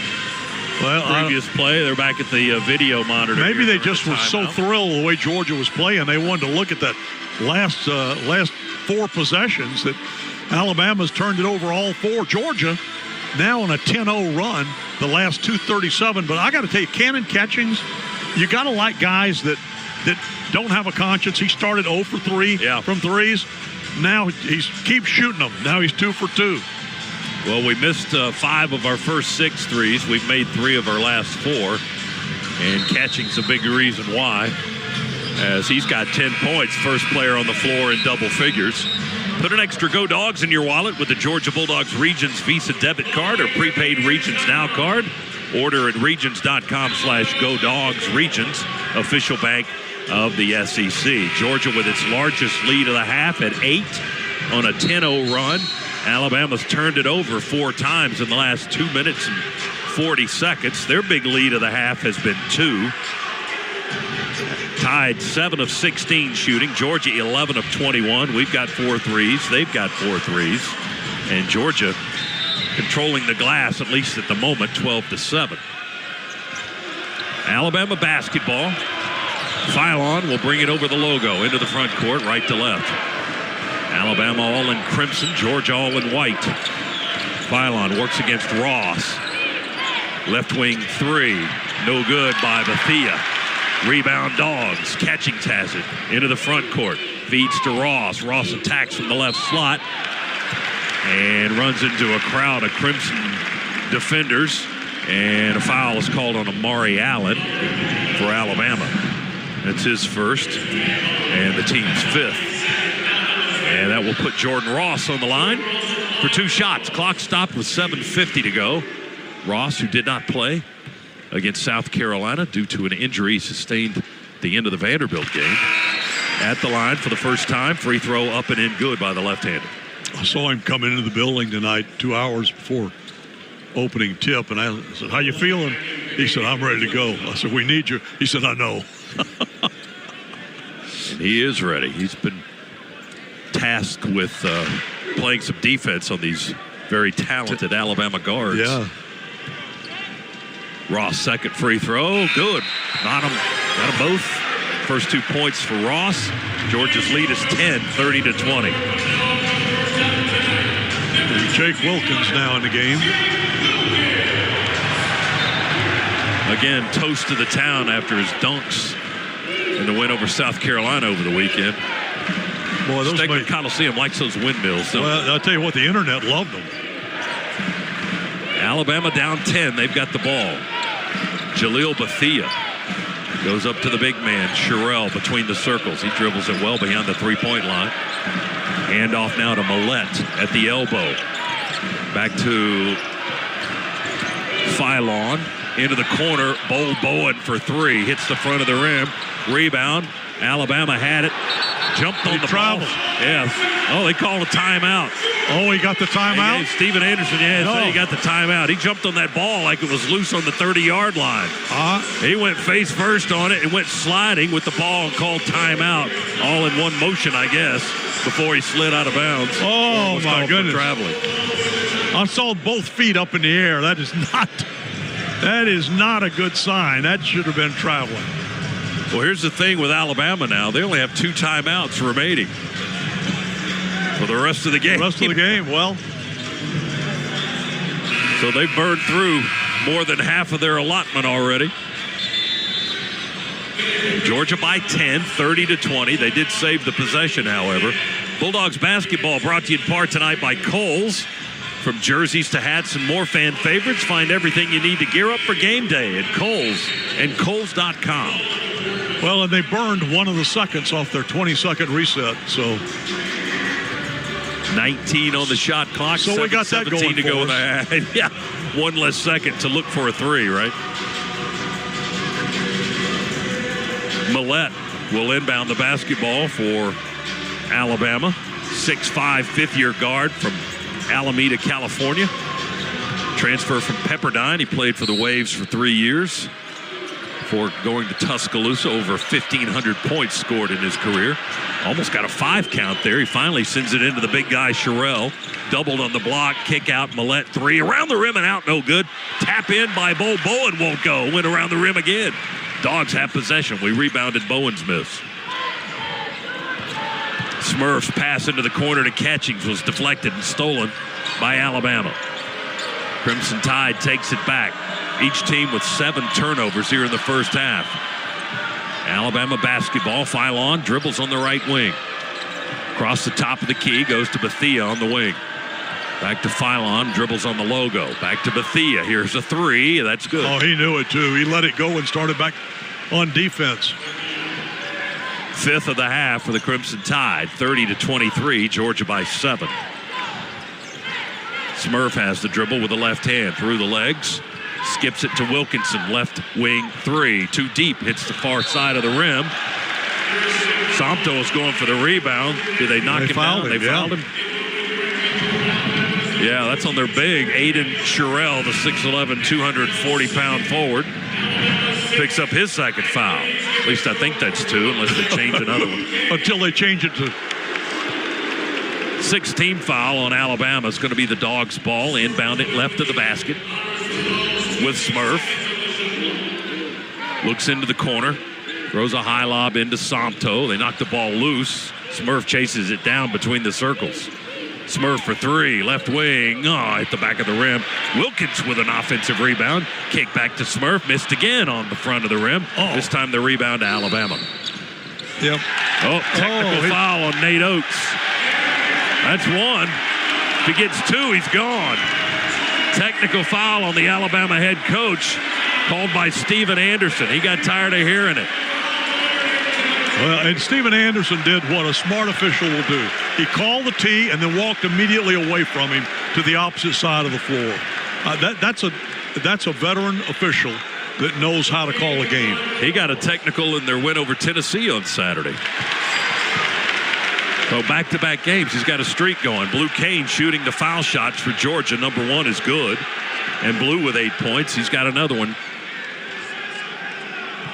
Well, previous play, they're back at the video monitor. Maybe they just were so thrilled the way Georgia was playing, they wanted to look at that last 4 possessions that Alabama's turned it over all 4. Georgia now on a 10-0 run, the last 237. But I got to tell you, Cannon Catchings, you got to like guys that don't have a conscience. He started 0 for 3 from threes. Now he keeps shooting them. Now he's 2 for 2. Well, we missed 5 of our first 6 threes. We've made 3 of our last 4. And Catching's a big reason why, as he's got 10 points, first player on the floor in double figures. Put an extra Go Dogs in your wallet with the Georgia Bulldogs Regions Visa debit card or prepaid Regions Now card. Order at regions.com/GoDogs. Regions, official bank of the SEC. Georgia with its largest lead of the half at 8 on a 10-0 run. Alabama's turned it over 4 times in the last 2 minutes and 40 seconds. Their big lead of the half has been 2. Tied 7 of 16 shooting. Georgia 11 of 21. We've got 4 threes. They've got 4 threes. And Georgia controlling the glass, at least at the moment, 12-7. Alabama basketball. Phylon will bring it over the logo into the front court, right to left. Alabama all in crimson, Georgia all in white. Phylon works against Ross. Left wing 3, no good by Bethea. Rebound Dogs. Catchings has it into the front court. Feeds to Ross. Ross attacks from the left slot and runs into a crowd of crimson defenders. And a foul is called on Amari Allen for Alabama. That's his first and the team's 5th. And that will put Jordan Ross on the line for 2 shots. Clock stopped with 7:50 to go. Ross, who did not play against South Carolina due to an injury sustained at the end of the Vanderbilt game, at the line for the first time. Free throw up and in, good by the left-hander. I saw him come into the building tonight 2 hours before opening tip, and I said, "How you feeling?" He said, "I'm ready to go." I said, "We need you." He said, "I know." And he is ready. He's been tasked with playing some defense on these very talented Alabama guards. Yeah. Ross, second free throw, good. Got them both. First 2 points for Ross. Georgia's lead is 10, 30-20. Jake Wilkins now in the game. Again, toast to the town after his dunks in the win over South Carolina over the weekend. Boy, those Stegman Coliseum likes those windmills. Well, I'll tell you what, the internet loved them. Alabama down 10. They've got the ball. Jaleel Bethea goes up to the big man, Sherrell, between the circles. He dribbles it well behind the three-point line. Handoff now to Millette at the elbow. Back to Phylon. Into the corner. Bowen for 3. Hits the front of the rim. Rebound. Alabama had it. Jumped on the ball. Yeah. Oh, they called a timeout. Oh, he got the timeout? Steven Anderson, so he got the timeout. He jumped on that ball like it was loose on the 30-yard line. He went face first on it and went sliding with the ball and called timeout. All in one motion, I guess, before he slid out of bounds. Oh, my goodness. Traveling. I saw both feet up in the air. That is not a good sign. That should have been traveling. Well, here's the thing with Alabama now. They only have 2 timeouts remaining for the rest of the game. Well. So they've burned through more than half of their allotment already. Georgia by 10, 30-20. They did save the possession, however. Bulldogs basketball brought to you in part tonight by Kohl's. From jerseys to hats and more fan favorites, find everything you need to gear up for game day at Kohl's and Kohl's.com. Well, and they burned 1 of the seconds off their 20-second reset, so 19 on the shot clock. So we got that going to go with that. Yeah, 1 less second to look for a 3, right? Millette will inbound the basketball for Alabama. 6'5", 5th-year guard from Alameda, California. Transfer from Pepperdine. He played for the Waves for 3 years before going to Tuscaloosa. Over 1,500 points scored in his career. Almost got a 5 count there. He finally sends it into the big guy, Sherrell. Doubled on the block. Kick out, Millette 3. Around the rim and out, no good. Tap in by Bowen, won't go. Went around the rim again. Dogs have possession. We rebounded Bowen's miss. Smurfs pass into the corner to Catchings was deflected and stolen by Alabama. Crimson Tide takes it back. Each team with 7 turnovers here in the first half. Alabama basketball. Philon dribbles on the right wing. Across the top of the key, goes to Bethea on the wing. Back to Philon, dribbles on the logo. Back to Bethea. Here's a 3. That's good. Oh, he knew it too. He let it go and started back on defense. 5th of the half for the Crimson Tide. 30-23. Georgia by 7. Smurf has the dribble with the left hand through the legs. Skips it to Wilkinson. Left wing 3. Too deep. Hits the far side of the rim. Somto is going for the rebound. Did they knock him down? They fouled him. Yeah, that's on their big. Aiden Sherrill, the 6'11", 240-pound forward, picks up his second foul. At least I think that's 2, unless they change another one. Until they change it to 6th-team foul on Alabama. It's going to be the Dogs' ball. Inbound it left of the basket with Smurf. Looks into the corner. Throws a high lob into Somto. They knock the ball loose. Smurf chases it down between the circles. Smurf for 3, left wing. Oh, at the back of the rim. Wilkins with an offensive rebound. Kick back to Smurf. Missed again on the front of the rim. Oh. This time the rebound to Alabama. Yep. Oh, technical foul on Nate Oates. That's 1. If he gets 2, he's gone. Technical foul on the Alabama head coach, called by Steven Anderson. He got tired of hearing it. Well, and Steven Anderson did what a smart official will do. He called the tee and then walked immediately away from him to the opposite side of the floor. That's a veteran official that knows how to call a game. He got a technical in their win over Tennessee on Saturday. So back-to-back games, he's got a streak going. Blue Kane shooting the foul shots for Georgia. Number 1 is good. And Blue with 8 points. He's got another one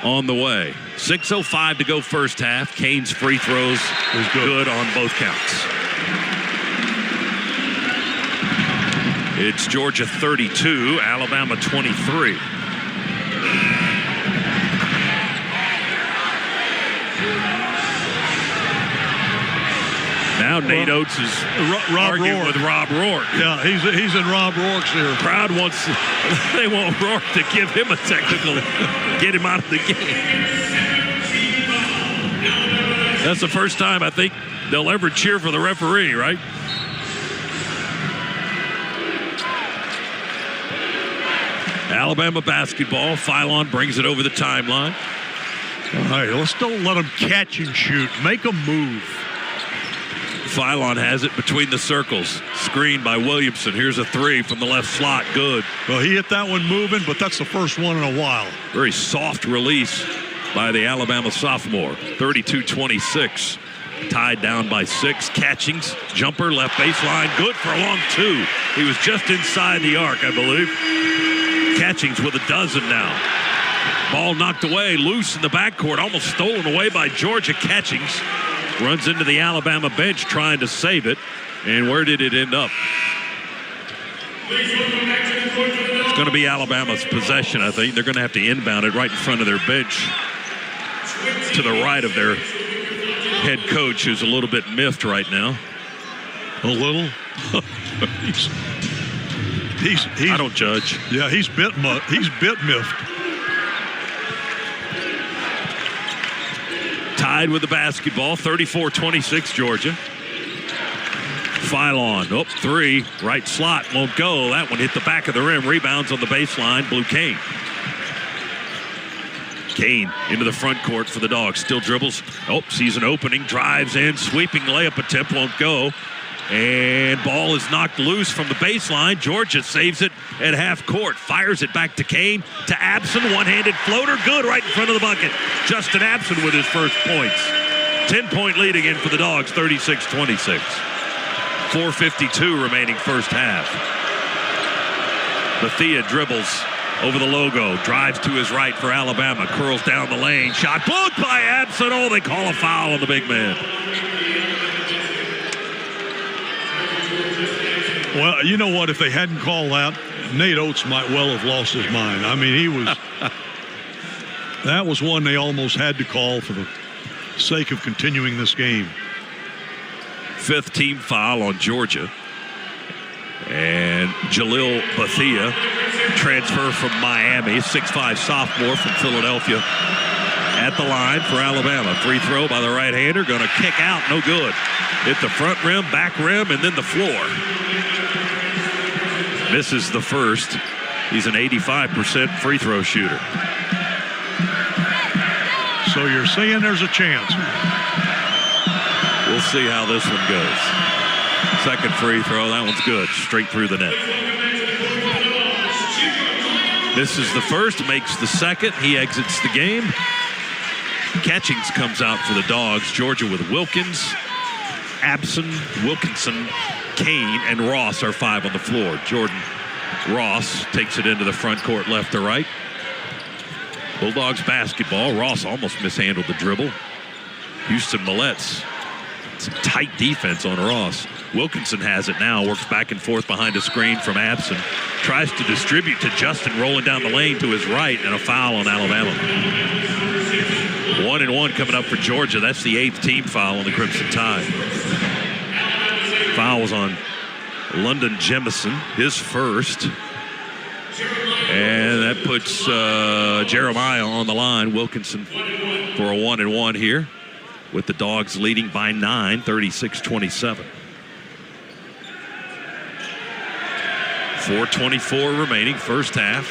on the way. 6:05 to go first half. Kane's free throws is good on both counts. It's Georgia 32, Alabama 23. Now Nate Oates is arguing with Rob Rourke. Yeah, he's in Rob Rourke's here. Crowd they want Rourke to give him a technical, get him out of the game. That's the first time I think they'll ever cheer for the referee, right? Alabama basketball. Philon brings it over the timeline. All right, let's don't let them catch and shoot. Make them move. Philon has it between the circles. Screen by Williamson. Here's a 3 from the left slot. Good. Well, he hit that one moving, but that's the first one in a while. Very soft release by the Alabama sophomore. 32-26. Tied down by 6. Catchings. Jumper left baseline. Good for a long 2. He was just inside the arc, I believe. Catchings with a dozen now. Ball knocked away. Loose in the backcourt. Almost stolen away by Georgia. Catchings runs into the Alabama bench trying to save it. And where did it end up? It's going to be Alabama's possession, I think. They're going to have to inbound it right in front of their bench to the right of their head coach, who's a little bit miffed right now. A little? he's I don't judge. Yeah, he's bit miffed. Tied with the basketball, 34-26 Georgia. Philon, 3, right slot, won't go. That one hit the back of the rim, rebounds on the baseline, Blue Kane. Kane into the front court for the Dogs, still dribbles. Sees an opening, drives in, sweeping layup attempt, won't go. And ball is knocked loose from the baseline. Georgia saves it at half court. Fires it back to Kane, to Abson. One-handed floater. Good right in front of the bucket. Justin Abson with his first points. 10-point lead again for the Dogs, 36-26. 4:52 remaining first half. Bethea dribbles over the logo. Drives to his right for Alabama. Curls down the lane. Shot blocked by Abson. Oh, they call a foul on the big man. Well, you know what? If they hadn't called that, Nate Oates might well have lost his mind. I mean, he was... that was one they almost had to call for the sake of continuing this game. 5th team foul on Georgia. And And Jalil Bethia, transfer from Miami, 6'5" sophomore from Philadelphia, at the line for Alabama. Free throw by the right-hander, going to kick out, no good. Hit the front rim, back rim, and then the floor. Misses the first. He's an 85% free throw shooter. So you're saying there's a chance. We'll see how this one goes. Second free throw, that one's good. Straight through the net. Misses the first, makes the second. He exits the game. Catchings comes out for the Dogs. Georgia with Wilkins, Abson, Wilkinson, Kane, and Ross are 5 on the floor. Jordan Ross takes it into the front court left to right. Bulldogs basketball. Ross almost mishandled the dribble. Houston Millett's some tight defense on Ross. Wilkinson has it now, works back and forth behind a screen from Abson. Tries to distribute to Justin rolling down the lane to his right, and a foul on Alabama. 1-and-1 coming up for Georgia. That's the 8th team foul on the Crimson Tide. Foul was on London Jemison, his first. And that puts Jeremiah on the line. Wilkinson for a 1-and-1 here, with the Dogs leading by 9, 36-27. 4:24 remaining, first half.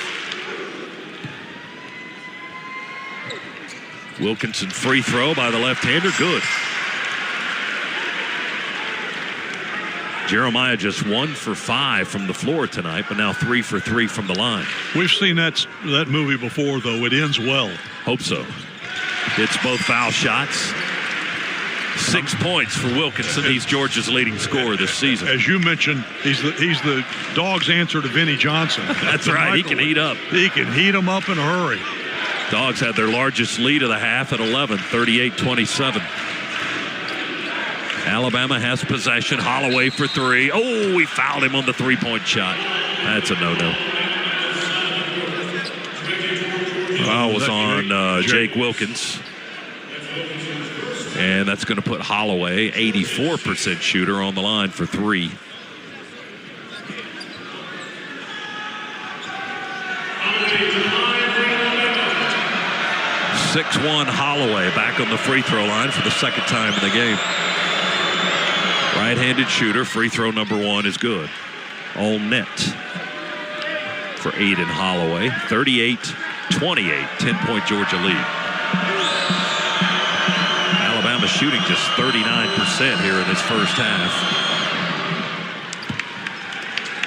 Wilkinson free throw by the left-hander, good. Jeremiah just 1 for 5 from the floor tonight, but now 3 for 3 from the line. We've seen that movie before, though. It ends well. Hope so. Hits both foul shots. 6 points for Wilkinson. He's Georgia's leading scorer this season. As you mentioned, he's the Dogs' answer to Vinnie Johnson. That's right. He can heat up. He can heat them up in a hurry. Dogs had their largest lead of the half at 11, 38-27. Alabama has possession. Holloway for 3. Oh, we fouled him on the three-point shot. That's a no-no. Foul was on Jake Wilkins. And that's going to put Holloway, 84% shooter, on the line for 3. .6'1" Holloway back on the free throw line for the second time in the game. Right-handed shooter. Free throw number 1 is good. All net for Aiden Holloway. 38-28. 10-point Georgia lead. Alabama shooting just 39% here in this first half.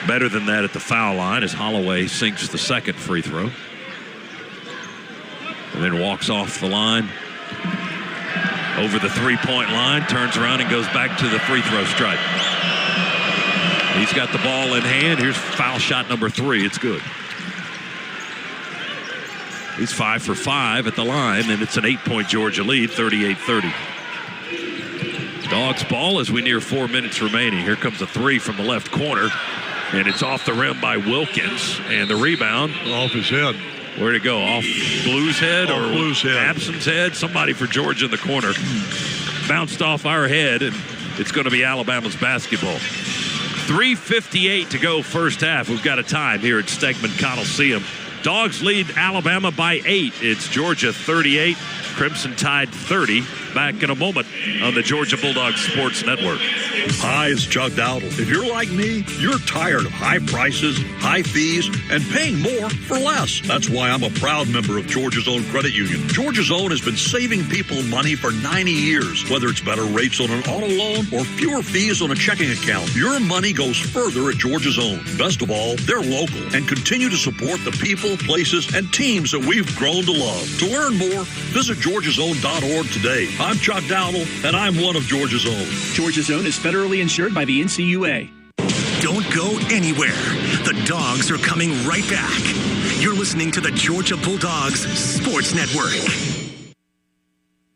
Better than that at the foul line as Holloway sinks the second free throw. And then walks off the line. Over the three-point line, turns around and goes back to the free throw stripe. He's got the ball in hand. Here's foul shot number 3. It's good. He's 5 for 5 at the line, and it's an 8-point Georgia lead, 38-30. Dogs ball as we near 4 minutes remaining. Here comes a 3 from the left corner, and it's off the rim by Wilkins, and the rebound off his head. Where'd it go? Off Blue's head or Blue's head. Abson's head? Somebody for Georgia in the corner. Bounced off our head, and it's going to be Alabama's basketball. 3:58 to go first half. We've got a time here at Stegman Coliseum. Dogs lead Alabama by 8. It's Georgia 38, Crimson Tide 30. Back in a moment on the Georgia Bulldogs Sports Network. Hi, it's Chuck Dowdle. If you're like me, you're tired of high prices, high fees, and paying more for less. That's why I'm a proud member of Georgia's Own Credit Union. Georgia's Own has been saving people money for 90 years. Whether it's better rates on an auto loan or fewer fees on a checking account, your money goes further at Georgia's Own. Best of all, they're local and continue to support the people, places, and teams that we've grown to love. To learn more, visit georgiasown.org today. I'm Chuck Dowdle, and I'm one of Georgia's Own. Georgia's Own is federally insured by the NCUA. Don't go anywhere. The Dogs are coming right back. You're listening to the Georgia Bulldogs Sports Network.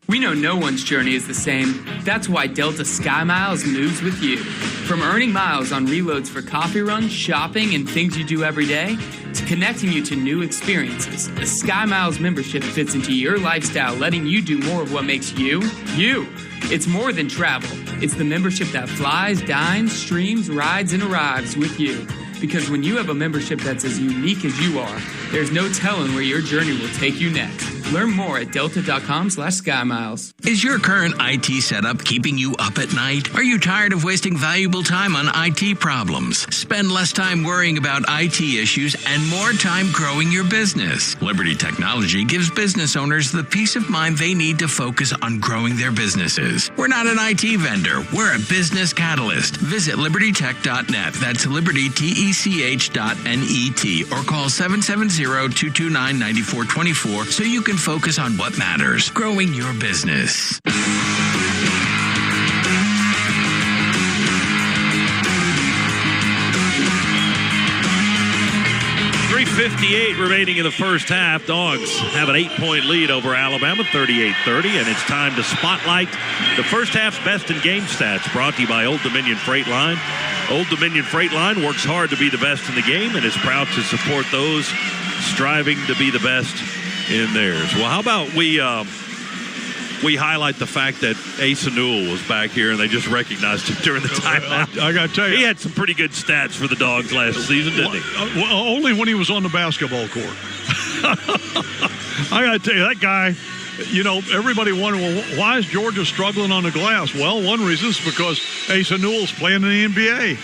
We know no one's journey is the same. That's why Delta Sky Miles moves with you. From earning miles on reloads for coffee runs, shopping, and things you do every day, to connecting you to new experiences, the Sky Miles membership fits into your lifestyle, letting you do more of what makes you, you. It's more than travel. It's the membership that flies, dines, streams, rides, and arrives with you. Because when you have a membership that's as unique as you are, there's no telling where your journey will take you next. Learn more at delta.com/SkyMiles. Is your current IT setup keeping you up at night? Are you tired of wasting valuable time on IT problems? Spend less time worrying about IT issues and more time growing your business. Liberty Technology gives business owners the peace of mind they need to focus on growing their businesses. We're not an IT vendor. We're a business catalyst. Visit libertytech.net. That's libertytech.net or call 770-229-9424 so you can focus on what matters, growing your business. 3:58 remaining in the first half. Dogs have an 8-point lead over Alabama, 38-30, and it's time to spotlight the first half's best in game stats, brought to you by Old Dominion Freight Line. Old Dominion Freight Line works hard to be the best in the game and is proud to support those striving to be the best in theirs. Well, how about we highlight the fact that Asa Newell was back here and they just recognized him during the timeout. I got to tell you, he had some pretty good stats for the Dogs last season, didn't he? Well, only when he was on the basketball court. I got to tell you, that guy, you know, everybody wondered, well, why is Georgia struggling on the glass? Well, one reason is because Asa Newell's playing in the NBA.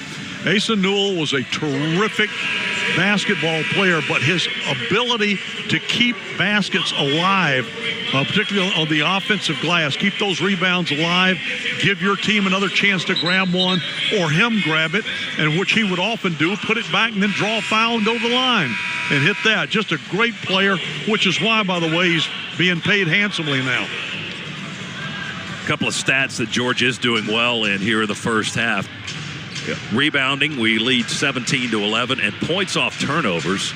Asa Newell was a terrific basketball player, but his ability to keep baskets alive, particularly on the offensive glass, keep those rebounds alive, give your team another chance to grab one or him grab it, and which he would often do, put it back and then draw a foul and go to the line and hit that. Just a great player, which is why, by the way, he's being paid handsomely now. A couple of stats that Georgia is doing well in here in the first half. Rebounding, we lead 17-11, and points off turnovers,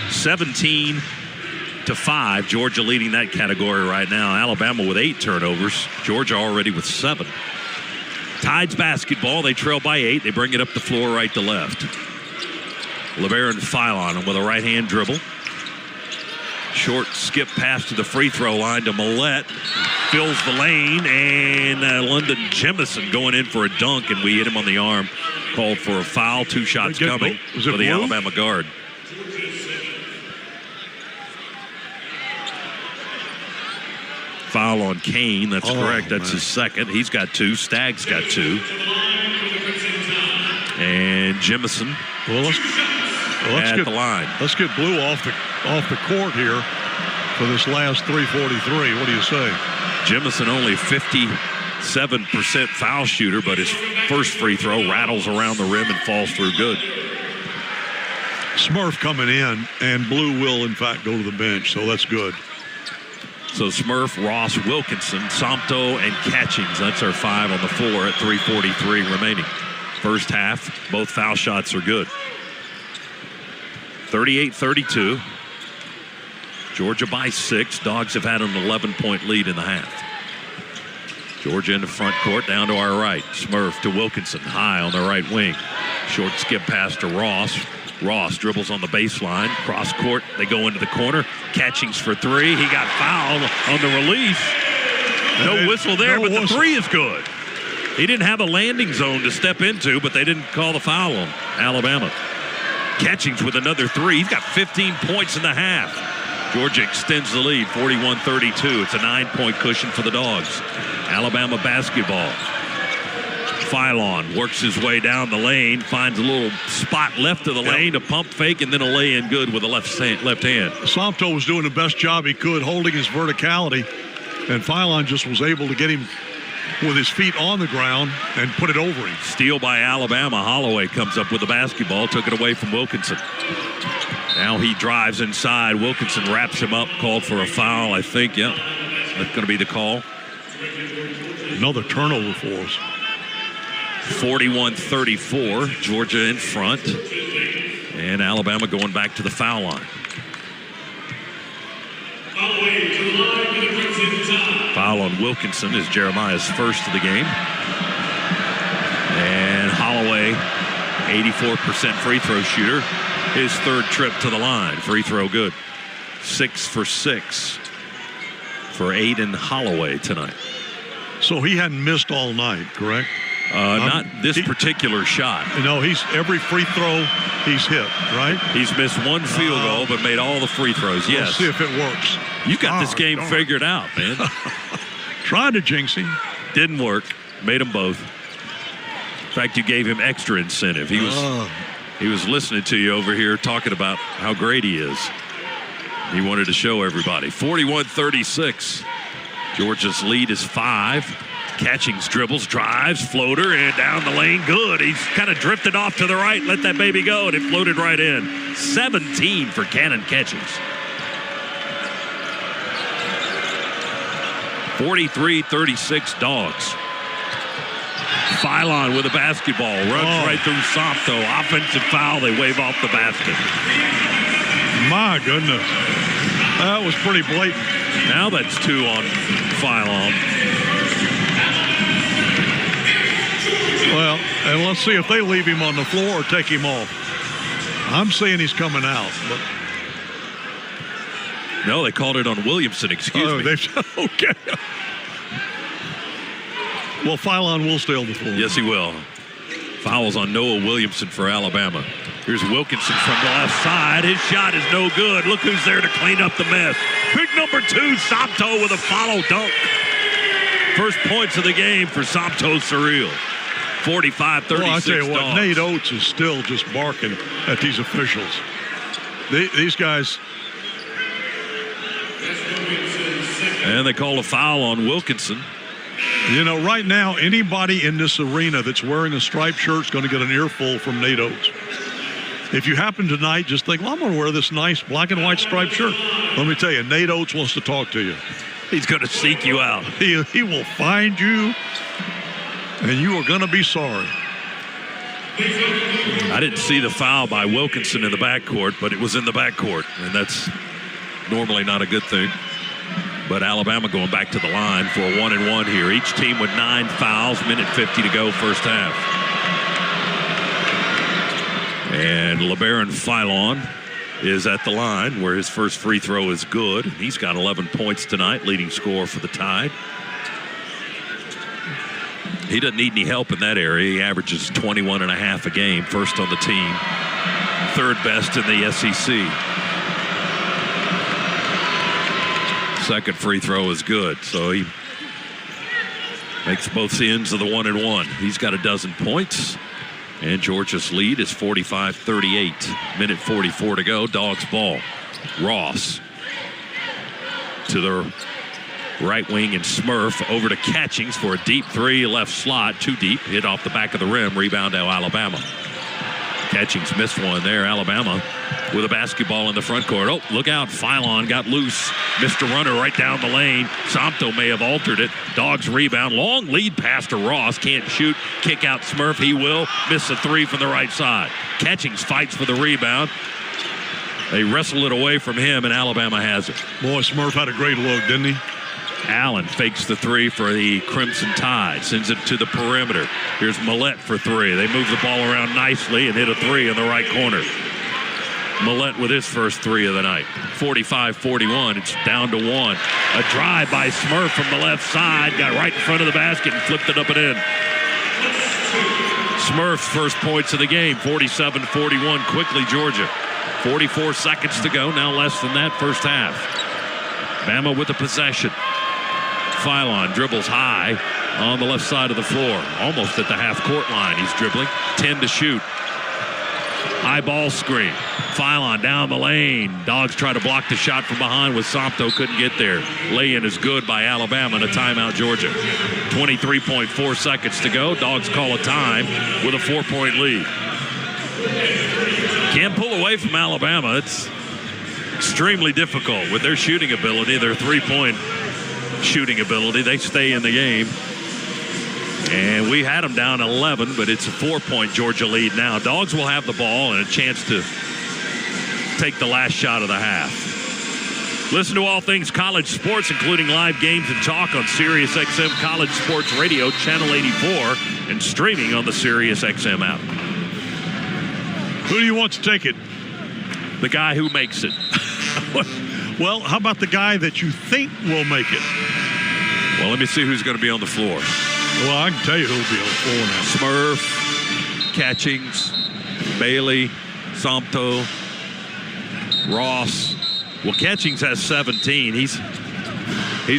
17-5. Georgia leading that category right now. Alabama with 8 turnovers. Georgia already with 7. Tides basketball, they trail by 8. They bring it up the floor right to left. LeBaron Philon with a right-hand dribble. Short skip pass to the free throw line to Millette. Fills the lane, and London Jemison going in for a dunk, and we hit him on the arm. Called for a foul. 2 shots coming for the Alabama guard. Foul on Kane. That's correct. That's his second. He's got 2. Stagg's got 2. And Jemison at the line. Let's get Blue off the court here for this last 3:43. What do you say? Jemison only 57% foul shooter, but his first free throw rattles around the rim and falls through good. Smurf coming in, and Blue will, in fact, go to the bench, so that's good. So Smurf, Ross, Wilkinson, Somto, and Catchings. That's our 5 on the floor at 3:43 remaining. First half, both foul shots are good. 38-32. Georgia by 6. Dogs have had an 11-point lead in the half. Georgia in the front court, down to our right. Smurf to Wilkinson, high on the right wing. Short skip pass to Ross. Ross dribbles on the baseline. Cross court, they go into the corner. Catchings for 3. He got fouled on the release. No whistle there, but the 3 is good. He didn't have a landing zone to step into, but they didn't call the foul on Alabama. Catchings with another 3. He's got 15 points in the half. Georgia extends the lead, 41-32. It's a 9-point cushion for the Dogs. Alabama basketball. Philon works his way down the lane, finds a little spot left of the lane, a pump fake, and then a lay-in good with the left hand. Somto was doing the best job he could, holding his verticality, and Philon just was able to get him with his feet on the ground and put it over him. Steal by Alabama. Holloway comes up with the basketball, took it away from Wilkinson. Now he drives inside. Wilkinson wraps him up, called for a foul, I think. Yep, that's going to be the call. Another turnover for us. 41-34, Georgia in front. And Alabama going back to the foul line. Foul on Wilkinson is Jeremiah's first of the game. And Holloway, 84% free throw shooter. His 3rd trip to the line. Free throw good. 6 for 6 for Aiden Holloway tonight. So he hadn't missed all night, correct? Not this particular shot. He's every free throw he's hit, right? He's missed one field goal, but made all the free throws. Yes. Let's see if it works. You got this game figured out, man. Tried to jinx him. Didn't work. Made them both. In fact, you gave him extra incentive. He was listening to you over here talking about how great he is. He wanted to show everybody. 41-36. Georgia's lead is 5. Catchings, dribbles, drives, floater, and down the lane. Good. He's kind of drifted off to the right. Let that baby go, and it floated right in. 17 for Cannon Catchings. 43-36 Dogs. Philon with a basketball. Runs right through Sompto. Offensive foul. They wave off the basket. My goodness. That was pretty blatant. Now that's 2 on Philon. Well, and let's see if they leave him on the floor or take him off. I'm saying he's coming out. But no, they called it on Williamson. Excuse me. Okay. Well, Philon will stay on the floor. Yes, he will. Fouls on Noah Williamson for Alabama. Here's Wilkinson from the left side. His shot is no good. Look who's there to clean up the mess. Big number 2, Sompto with a follow dunk. First points of the game for Sompto Surreal. 45-36 Well, I tell you what, Dogs. Nate Oates is still just barking at these officials. These guys. And they call a foul on Wilkinson. Right now, anybody in this arena that's wearing a striped shirt is going to get an earful from Nate Oates. If you happen tonight, just think, well, I'm going to wear this nice black and white striped shirt. Let me tell you, Nate Oates wants to talk to you. He's going to seek you out. He will find you, and you are going to be sorry. I didn't see the foul by Wilkinson in the backcourt, but it was in the backcourt, and that's normally not a good thing. But Alabama going back to the line for a 1-and-1 here. Each team with 9 fouls, minute 50 to go first half. And LeBaron Philon is at the line where his first free throw is good. He's got 11 points tonight, leading scorer for the Tide. He doesn't need any help in that area. He averages 21.5 a game, first on the team, third best in the SEC. Second free throw is good, so he makes both ends of the 1-and-1. He's got 12 points, and Georgia's lead is 45-38. Minute 44 to go. Dogs ball. Ross to the right wing, and Smurf over to Catchings for a deep 3, left slot, too deep, hit off the back of the rim, rebound to Alabama. Catchings missed one there. Alabama with a basketball in the front court. Oh, look out. Philon got loose. Missed a runner right down the lane. Sompto may have altered it. Dogs rebound. Long lead pass to Ross. Can't shoot. Kick out Smurf. He will. Miss a 3 from the right side. Catchings fights for the rebound. They wrestle it away from him, and Alabama has it. Boy, Smurf had a great look, didn't he? Allen fakes the 3 for the Crimson Tide, sends it to the perimeter. Here's Millette for 3. They move the ball around nicely and hit a 3 in the right corner. Millette with his first 3 of the night. 45-41, it's down to 1. A drive by Smurf from the left side, got right in front of the basket and flipped it up and in. Smurf's first points of the game, 47-41, quickly Georgia. 44 seconds to go, now less than that first half. Bama with the possession. Philon dribbles high on the left side of the floor, almost at the half-court line. He's dribbling, 10 to shoot. High ball screen. Philon down the lane. Dogs try to block the shot from behind with Sompto, couldn't get there. Lay-in is good by Alabama, and a timeout Georgia. 23.4 seconds to go. Dogs call a time with a 4-point lead. Can't pull away from Alabama. It's extremely difficult with their shooting ability, their 3-point shooting ability. They stay in the game. And we had them down 11, but it's a 4-point Georgia lead now. Dogs will have the ball and a chance to take the last shot of the half. Listen to all things college sports, including live games and talk on SiriusXM College Sports Radio, Channel 84, and streaming on the SiriusXM app. Who do you want to take it? The guy who makes it. Well, how about the guy that you think will make it? Well, let me see who's going to be on the floor. Well, I can tell you who'll be on the floor now. Smurf, Catchings, Bailey, Somto, Ross. Well, Catchings has 17. He's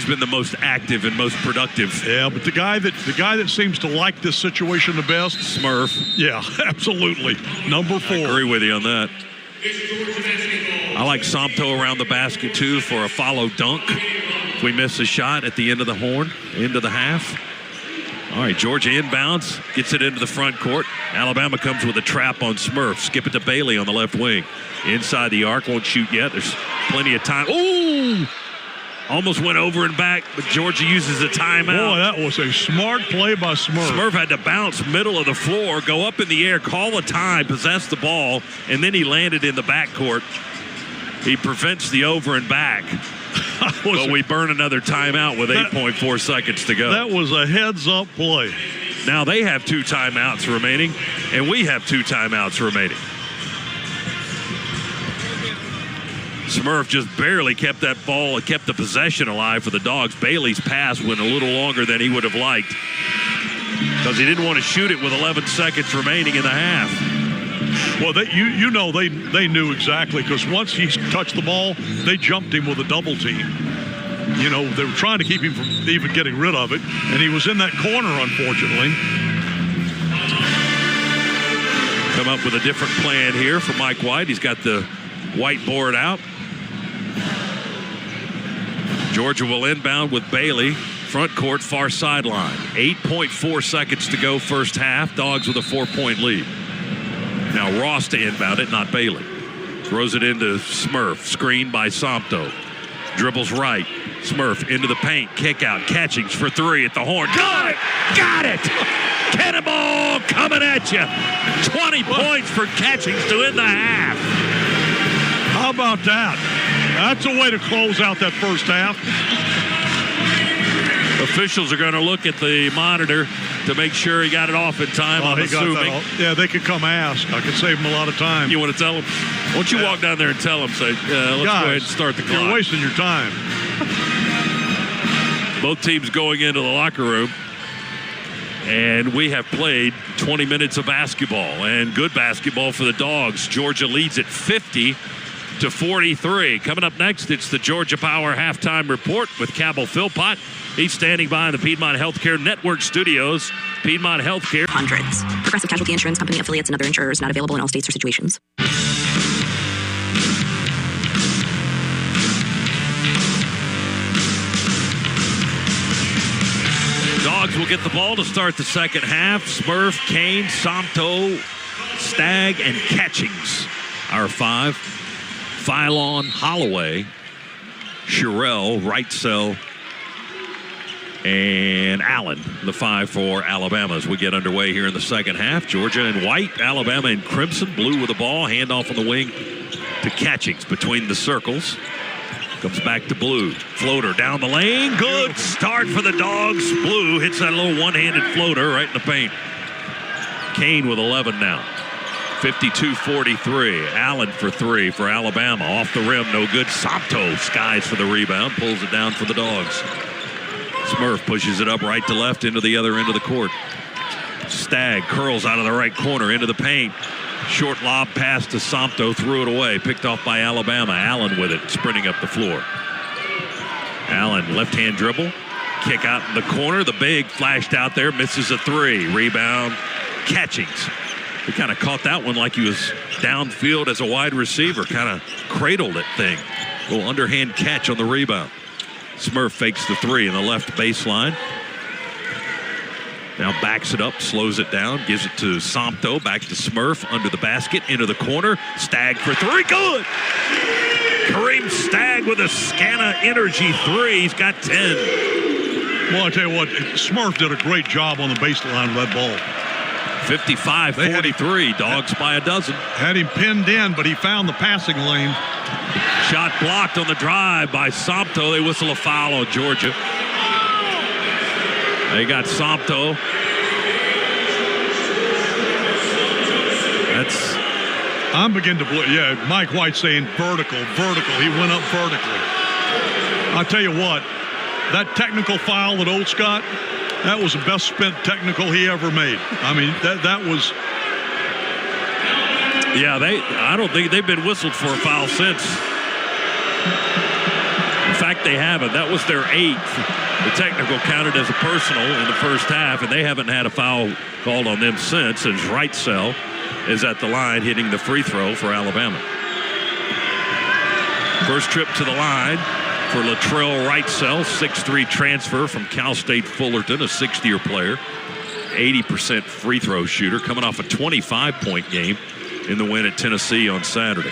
been the most active and most productive. Yeah, but the guy that seems to like this situation the best, Smurf. Yeah, absolutely. Number 4. I agree with you on that. I like Somto around the basket too for a follow dunk. If we miss a shot at the end of the horn, into the half. All right, Georgia inbounds, gets it into the front court. Alabama comes with a trap on Smurf. Skip it to Bailey on the left wing. Inside the arc, won't shoot yet. There's plenty of time. Ooh! Almost went over and back, but Georgia uses a timeout. Boy, that was a smart play by Smurf. Smurf had to bounce middle of the floor, go up in the air, call a time, possess the ball, and then he landed in the backcourt. He prevents the over and back. But we burn another timeout with 8.4 seconds to go. That was a heads-up play. Now they have 2 timeouts remaining, and we have 2 timeouts remaining. Smurf just barely kept that ball, kept the possession alive for the Dogs. Bailey's pass went a little longer than he would have liked because he didn't want to shoot it with 11 seconds remaining in the half. Well, they knew exactly, because once he touched the ball, they jumped him with a double team. You know, they were trying to keep him from even getting rid of it, and he was in that corner, unfortunately. Come up with a different plan here for Mike White. He's got the whiteboard out. Georgia will inbound with Bailey. Front court, far sideline. 8.4 seconds to go first half. Dogs with a 4-point lead. Now Ross to inbound it, not Bailey. Throws it into Smurf. Screen by Somto. Dribbles right. Smurf into the paint. Kick out. Catchings for 3 at the horn. Got it! Got it! Cannonball coming at you. 20 points for Catchings to end the half. How about that? That's a way to close out that first half. Officials are going to look at the monitor to make sure he got it off in time, I'm assuming. Yeah, they could come ask. I could save them a lot of time. You want to tell them? Why don't you walk down there and tell them, say, let's go ahead and start the clock. You're wasting your time. Both teams going into the locker room. And we have played 20 minutes of basketball, and good basketball for the Dogs. Georgia leads at 50-43. Coming up next, it's the Georgia Power Halftime Report with Cabell Philpott. He's standing by in the Piedmont Healthcare Network studios. Piedmont Healthcare. Hundreds. Progressive Casualty Insurance Company affiliates and other insurers not available in all states or situations. Dogs will get the ball to start the second half. Smurf, Kane, Somto, Stagg, and Catchings. Our 5. Philon, Holloway, Sherrill, Wrightsell, and Allen, the 5 for Alabama as we get underway here in the second half. Georgia in white, Alabama in crimson, blue with the ball. Handoff on the wing to Catchings between the circles. Comes back to blue. Floater down the lane. Good start for the Dogs. Blue hits that little one-handed floater right in the paint. Kane with 11 now. 52-43. Allen for 3 for Alabama. Off the rim, no good. Somto skies for the rebound. Pulls it down for the Dogs. Smurf pushes it up right to left into the other end of the court. Stagg curls out of the right corner into the paint. Short lob pass to Somto, threw it away. Picked off by Alabama. Allen with it, sprinting up the floor. Allen, left-hand dribble. Kick out in the corner. The big flashed out there, misses a 3. Rebound, Catchings. He kind of caught that one like he was downfield as a wide receiver. Kind of cradled that thing. A little underhand catch on the rebound. Smurf fakes the 3 in the left baseline. Now backs it up, slows it down, gives it to Somto, back to Smurf, under the basket, into the corner. Stagg for 3, good! Kareem Stagg with a Scana Energy 3. He's got 10. Well, I tell you what, Smurf did a great job on the baseline with that ball. 55-43, Dogs by a dozen. Had him pinned in, but he found the passing lane. Shot blocked on the drive by Somto. They whistle a foul on Georgia. They got Somto. I'm beginning to believe. Yeah, Mike White saying vertical. He went up vertically. I'll tell you what, that technical foul that Old Scott, That was the best spent technical he ever made. I mean, that was. Yeah, I don't think they've been whistled for a foul since. In fact, they haven't. That was their 8th. The technical counted as a personal in the first half, and they haven't had a foul called on them since, as Wrightsell is at the line hitting the free throw for Alabama. First trip to the line for Latrell Wrightsell, 6'3" transfer from Cal State Fullerton, a 6th-year player, 80% free throw shooter, coming off a 25-point game in the win at Tennessee on Saturday.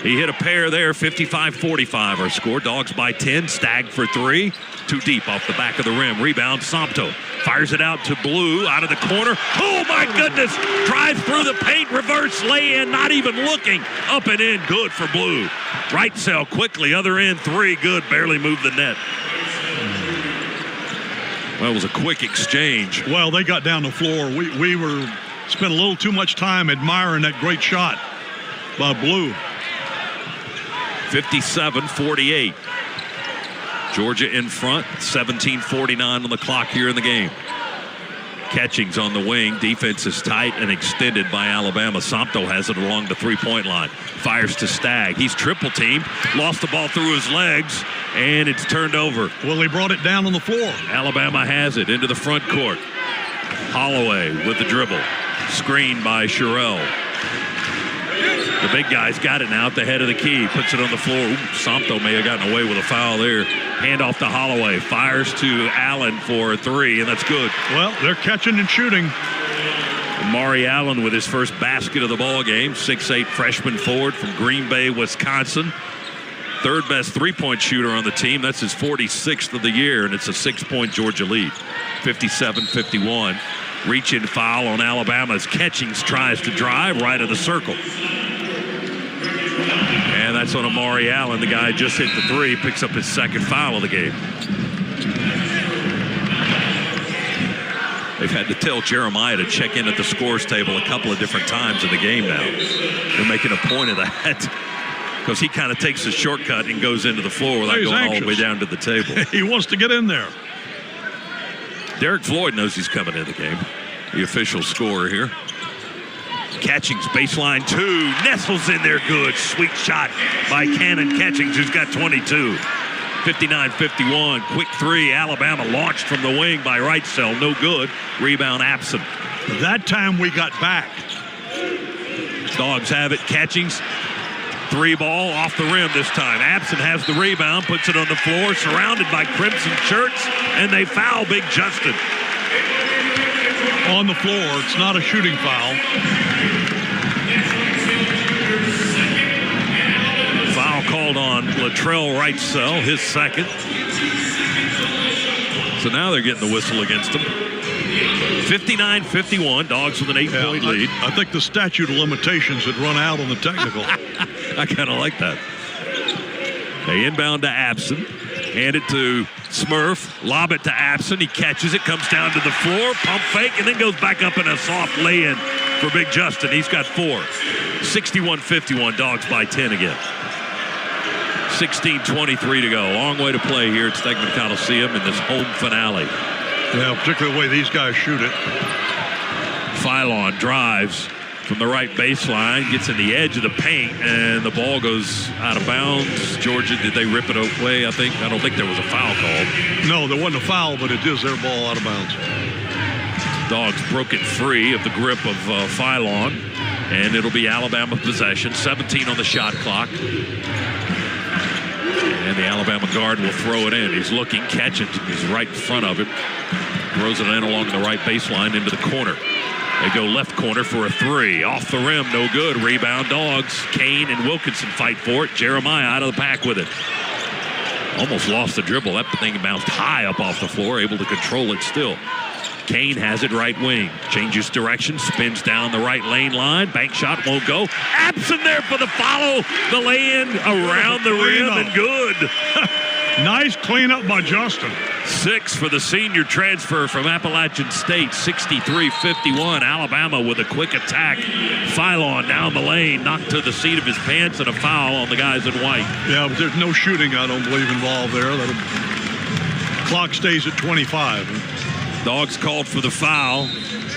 He hit a pair there, 55-45 our score. Dogs by 10, Stagg for 3. Too deep off the back of the rim. Rebound, Sompto. Fires it out to Blue, out of the corner. Oh, my goodness! Drives through the paint, reverse lay-in, not even looking. Up and in, good for Blue. Wrightsell quickly, other end, 3, good. Barely moved the net. Well, it was a quick exchange. Well, they got down the floor. We spent a little too much time admiring that great shot by Blue. 57-48. Georgia in front, 17:49 on the clock here in the game. Catchings on the wing. Defense is tight and extended by Alabama. Sompto has it along the three-point line. Fires to Stagg. He's triple teamed. Lost the ball through his legs, and it's turned over. Well, he brought it down on the floor. Alabama has it into the front court. Holloway with the dribble. Screened by Sherrill. The big guy's got it now at the head of the key. Puts it on the floor. Ooh, Sompto may have gotten away with a foul there. Hand off to Holloway. Fires to Allen for a 3, and that's good. Well, they're catching and shooting. Amari Allen with his first basket of the ball game. 6'8" freshman forward from Green Bay, Wisconsin. Third best three-point shooter on the team. That's his 46th of the year, and it's a 6-point Georgia lead. 57-51. Reach-in foul on Alabama's. Catchings tries to drive right of the circle. And that's on Amari Allen. The guy just hit the 3, picks up his second foul of the game. They've had to tell Jeremiah to check in at the scores table a couple of different times in the game now. They're making a point of that because he kind of takes a shortcut and goes into the floor without going all the way down to the table. He wants to get in there. Derek Floyd knows he's coming in the game. The official scorer here. Catchings, baseline 2, nestles in there good. Sweet shot by Cannon Catchings, who's got 22. 59-51, quick 3. Alabama launched from the wing by Wrightsell, no good. Rebound absent. That time we got back. Dogs have it. Catchings, 3 ball off the rim this time. Absent has the rebound, puts it on the floor, surrounded by crimson shirts, and they foul Big Justin. On the floor, it's not a shooting foul. Foul called on Latrell Wrightsell, his second. So now they're getting the whistle against him. 59-51, Dogs with an 8-point lead. I think the statute of limitations had run out on the technical. I kind of like that. They inbound to Abson. Hand it to Smurf. Lob it to Abson. He catches it, comes down to the floor, pump fake, and then goes back up in a soft lay-in for Big Justin. He's got 4. 61-51, Dogs by 10 again. 16:23 to go. Long way to play here at Stegman Coliseum in this home finale. Yeah, particularly the way these guys shoot it. Philon drives from the right baseline, gets in the edge of the paint, and the ball goes out of bounds. Georgia, did they rip it away, I think? I don't think there was a foul called. No, there wasn't a foul, but it is their ball out of bounds. Dogs broke it free of the grip of Philon, and it'll be Alabama possession. 17 on the shot clock. And the Alabama guard will throw it in. He's looking, catching. He's right in front of it. Throws it in along the right baseline into the corner. They go left corner for a 3. Off the rim, no good. Rebound, Dogs. Kane and Wilkinson fight for it. Jeremiah out of the pack with it. Almost lost the dribble. That thing bounced high up off the floor, able to control it still. Kane has it right wing. Changes direction, spins down the right lane line. Bank shot won't go. Absent there for the follow. The lay-in around the rim and good. Nice cleanup by Justin. 6 for the senior transfer from Appalachian State. 63-51. Alabama with a quick attack. Philon down the lane, knocked to the seat of his pants, and a foul on the guys in white. Yeah, but there's no shooting, I don't believe, involved there. The clock stays at 25. Dogs called for the foul.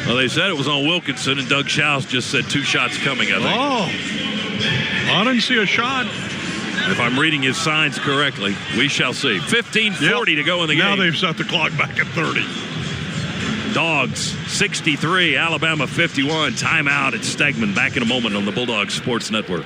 Well, they said it was on Wilkinson, and Doug Schaus just said 2 shots coming, I think. Oh, I didn't see a shot. If I'm reading his signs correctly, we shall see. 15:40 to go in the game. Now they've set the clock back at 30. Dogs 63, Alabama 51. Timeout at Stegman. Back in a moment on the Bulldogs Sports Network.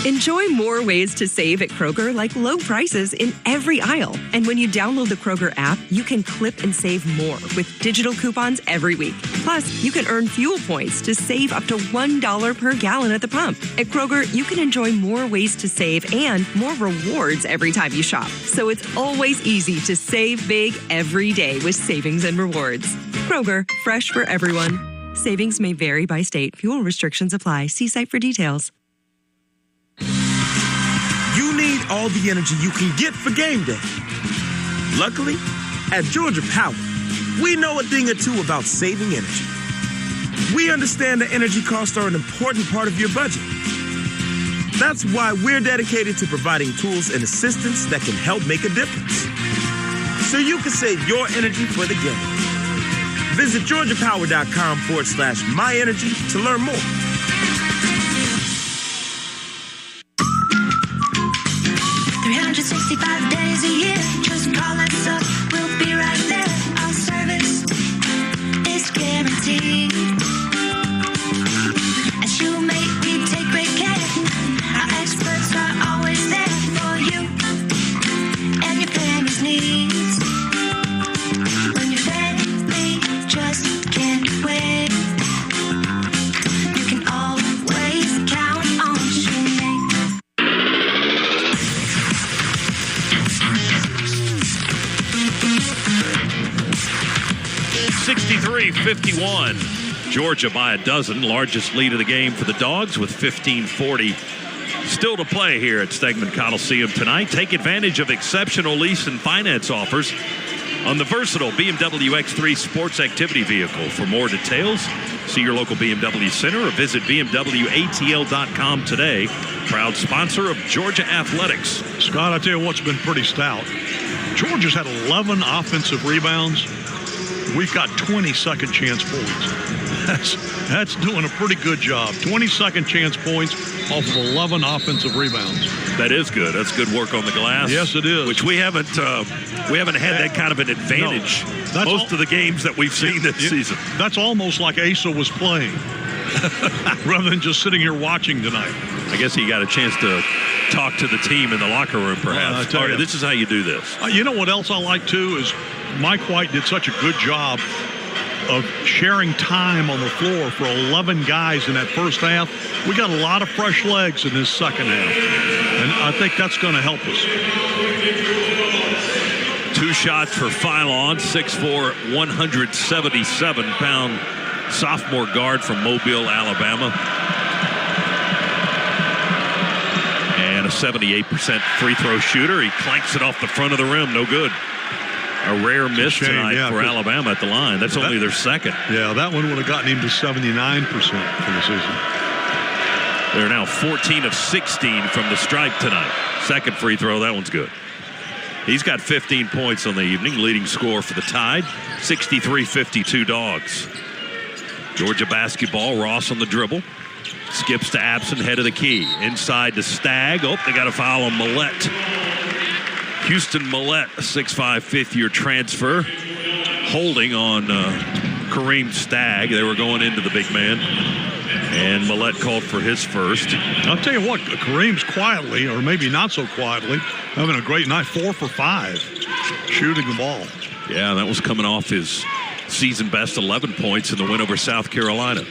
Enjoy more ways to save at Kroger, like low prices in every aisle. And when you download the Kroger app, you can clip and save more with digital coupons every week. Plus, you can earn fuel points to save up to $1 per gallon at the pump. At Kroger, you can enjoy more ways to save and more rewards every time you shop. So it's always easy to save big every day with savings and rewards. Kroger, fresh for everyone. Savings may vary by state. Fuel restrictions apply. See site for details. You need all the energy you can get for game day. Luckily, at Georgia Power, we know a thing or two about saving energy. We understand that energy costs are an important part of your budget. That's why we're dedicated to providing tools and assistance that can help make a difference, so you can save your energy for the game. Visit GeorgiaPower.com/myenergy to learn more. Days a year, just call us up, we'll be right there. Our service is guaranteed. As you make, we take great care. Our experts are always there for you and your family's needs. When you're ready, we just can't wait. You can always count on Shoemake. 63-51. Georgia by a dozen. Largest lead of the game for the Dogs with 15:40 still to play here at Stegman Coliseum tonight. Take advantage of exceptional lease and finance offers on the versatile BMW X3 sports activity vehicle. For more details, see your local BMW Center or visit BMWATL.com today. Proud sponsor of Georgia Athletics. Scott, I tell you what's been pretty stout. Georgia's had 11 offensive rebounds. We've got 20 second chance points. That's doing a pretty good job. 20 second chance points off of 11 offensive rebounds. That is good. That's good work on the glass. Yes, it is. Which we haven't had that kind of an advantage most of the games that we've seen this season. That's almost like Asa was playing rather than just sitting here watching tonight. I guess he got a chance to talk to the team in the locker room, perhaps. This is how you do this. You know what else I like, too, is Mike White did such a good job of sharing time on the floor for 11 guys in that first half. We got a lot of fresh legs in this second half, and I think that's going to help us. 2 shots for Philon, 6'4", 177-pound sophomore guard from Mobile, Alabama. And a 78% free throw shooter. He clanks it off the front of the rim. No good. A rare miss tonight for Alabama at the line. That's only their second. Yeah, that one would have gotten him to 79% for the season. They're now 14 of 16 from the stripe tonight. Second free throw, that one's good. He's got 15 points on the evening, leading scorer for the Tide. 63-52 Dogs. Georgia basketball, Ross on the dribble. Skips to Abson, head of the key. Inside to Stagg. Oh, they got a foul on Millette. Houston Millette, a 6'5", fifth-year transfer. Holding on Kareem Stagg. They were going into the big man. And Millette called for his first. I'll tell you what, Kareem's quietly, or maybe not so quietly, having a great night. 4 for 5, shooting the ball. Yeah, that was coming off his season best 11 points in the win over South Carolina.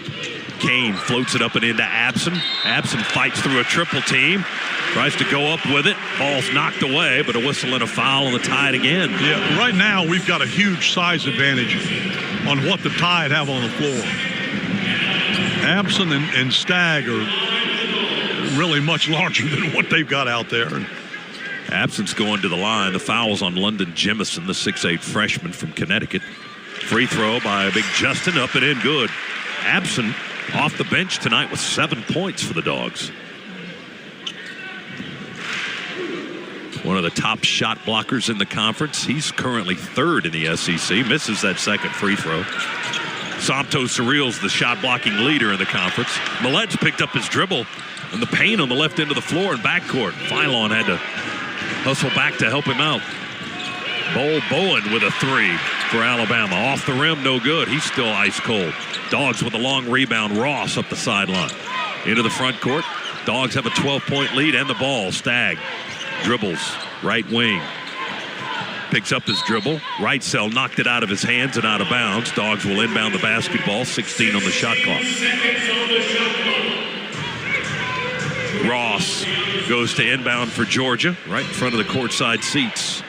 Kane floats it up and into Abson. Abson fights through a triple team. Tries to go up with it. Ball's knocked away, but a whistle and a foul on the Tide again. Yeah, right now we've got a huge size advantage on what the Tide have on the floor. Abson and Stagg are really much larger than what they've got out there. Abson's going to the line. The foul's on London Jemison, the 6'8" freshman from Connecticut. Free throw by a big Justin, up and in, good. Abson off the bench tonight with 7 points for the Dogs. one of the top shot blockers in the conference. He's currently third in the SEC. Misses that second free throw. Santos Surreal's the shot blocking leader in the conference. Millet's picked up his dribble in the paint on the left end of the floor in backcourt. Philon had to hustle back to help him out. Bowen with a three for Alabama. Off the rim, no good. He's still ice cold. Dogs with a long rebound. Ross up the sideline. Into the front court. Dogs have a 12-point lead and the ball. Stagg dribbles, right wing. Picks up his dribble. Right cell knocked it out of his hands and out of bounds. Dogs will inbound the basketball. 16 on the shot clock. Ross goes to inbound for Georgia, right in front of the courtside seats.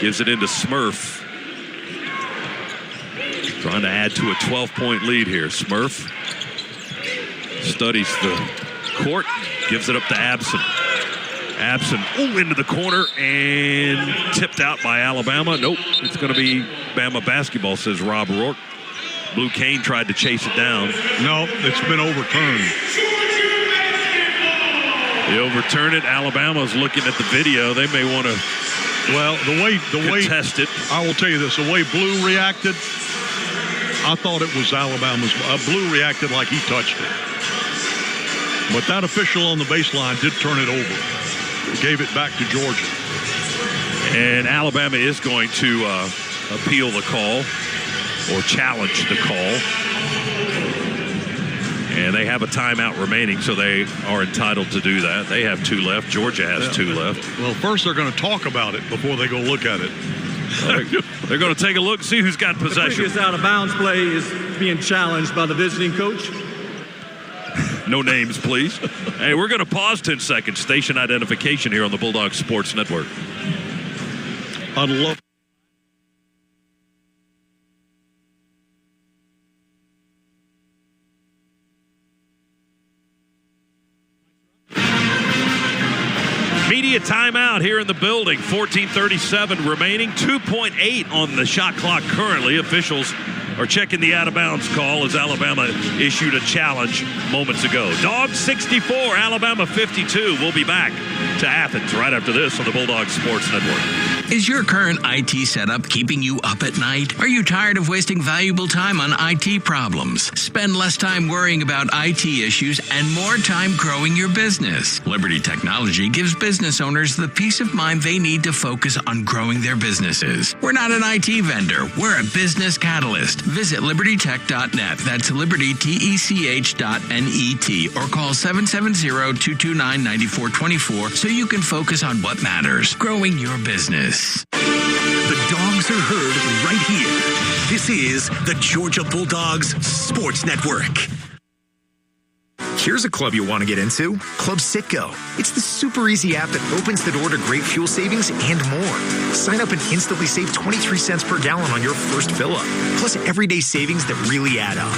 Gives it into Smurf. Trying to add to a 12-point lead here. Smurf studies the court, gives it up to Abson. Abson into the corner and tipped out by Alabama. Nope, it's going to be Bama basketball, says Rob Rourke. Blue Cane tried to chase it down. No, it's been overturned. They overturn it. Alabama's looking at the video. They may want to contest it. I will tell you this, the way Blue reacted, I thought it was Alabama's. Blue reacted like he touched it. But that official on the baseline did turn it over. Gave it back to Georgia. And Alabama is going to appeal the call or challenge the call. And they have a timeout remaining, so they are entitled to do that. They have 2 left. Georgia has 2 left. Well, first they're going to talk about it before they go look at it. They're going to take a look and see who's got possession. The previous out-of-bounds play is being challenged by the visiting coach. No names, please. Hey, we're going to pause 10 seconds. Station identification here on the Bulldog Sports Network. I'd love. Media timeout here in the building. 14:37 remaining. 2.8 on the shot clock currently. Officials are checking the out-of-bounds call as Alabama issued a challenge moments ago. Dogs 64, Alabama 52. We'll be back to Athens right after this on the Bulldog Sports Network. Is your current IT setup keeping you up at night? Are you tired of wasting valuable time on IT problems? Spend less time worrying about IT issues and more time growing your business. Liberty Technology gives business owners the peace of mind they need to focus on growing their businesses. We're not an IT vendor. We're a business catalyst. Visit libertytech.net. That's libertytech.net or call 770-229-9424 so you can focus on what matters, growing your business. The dogs are heard right here. This is the Georgia Bulldogs Sports Network. Here's a club you want to get into, Club Citgo. It's the super easy app that opens the door to great fuel savings and more. Sign up and instantly save 23 cents per gallon on your first fill-up, plus everyday savings that really add up.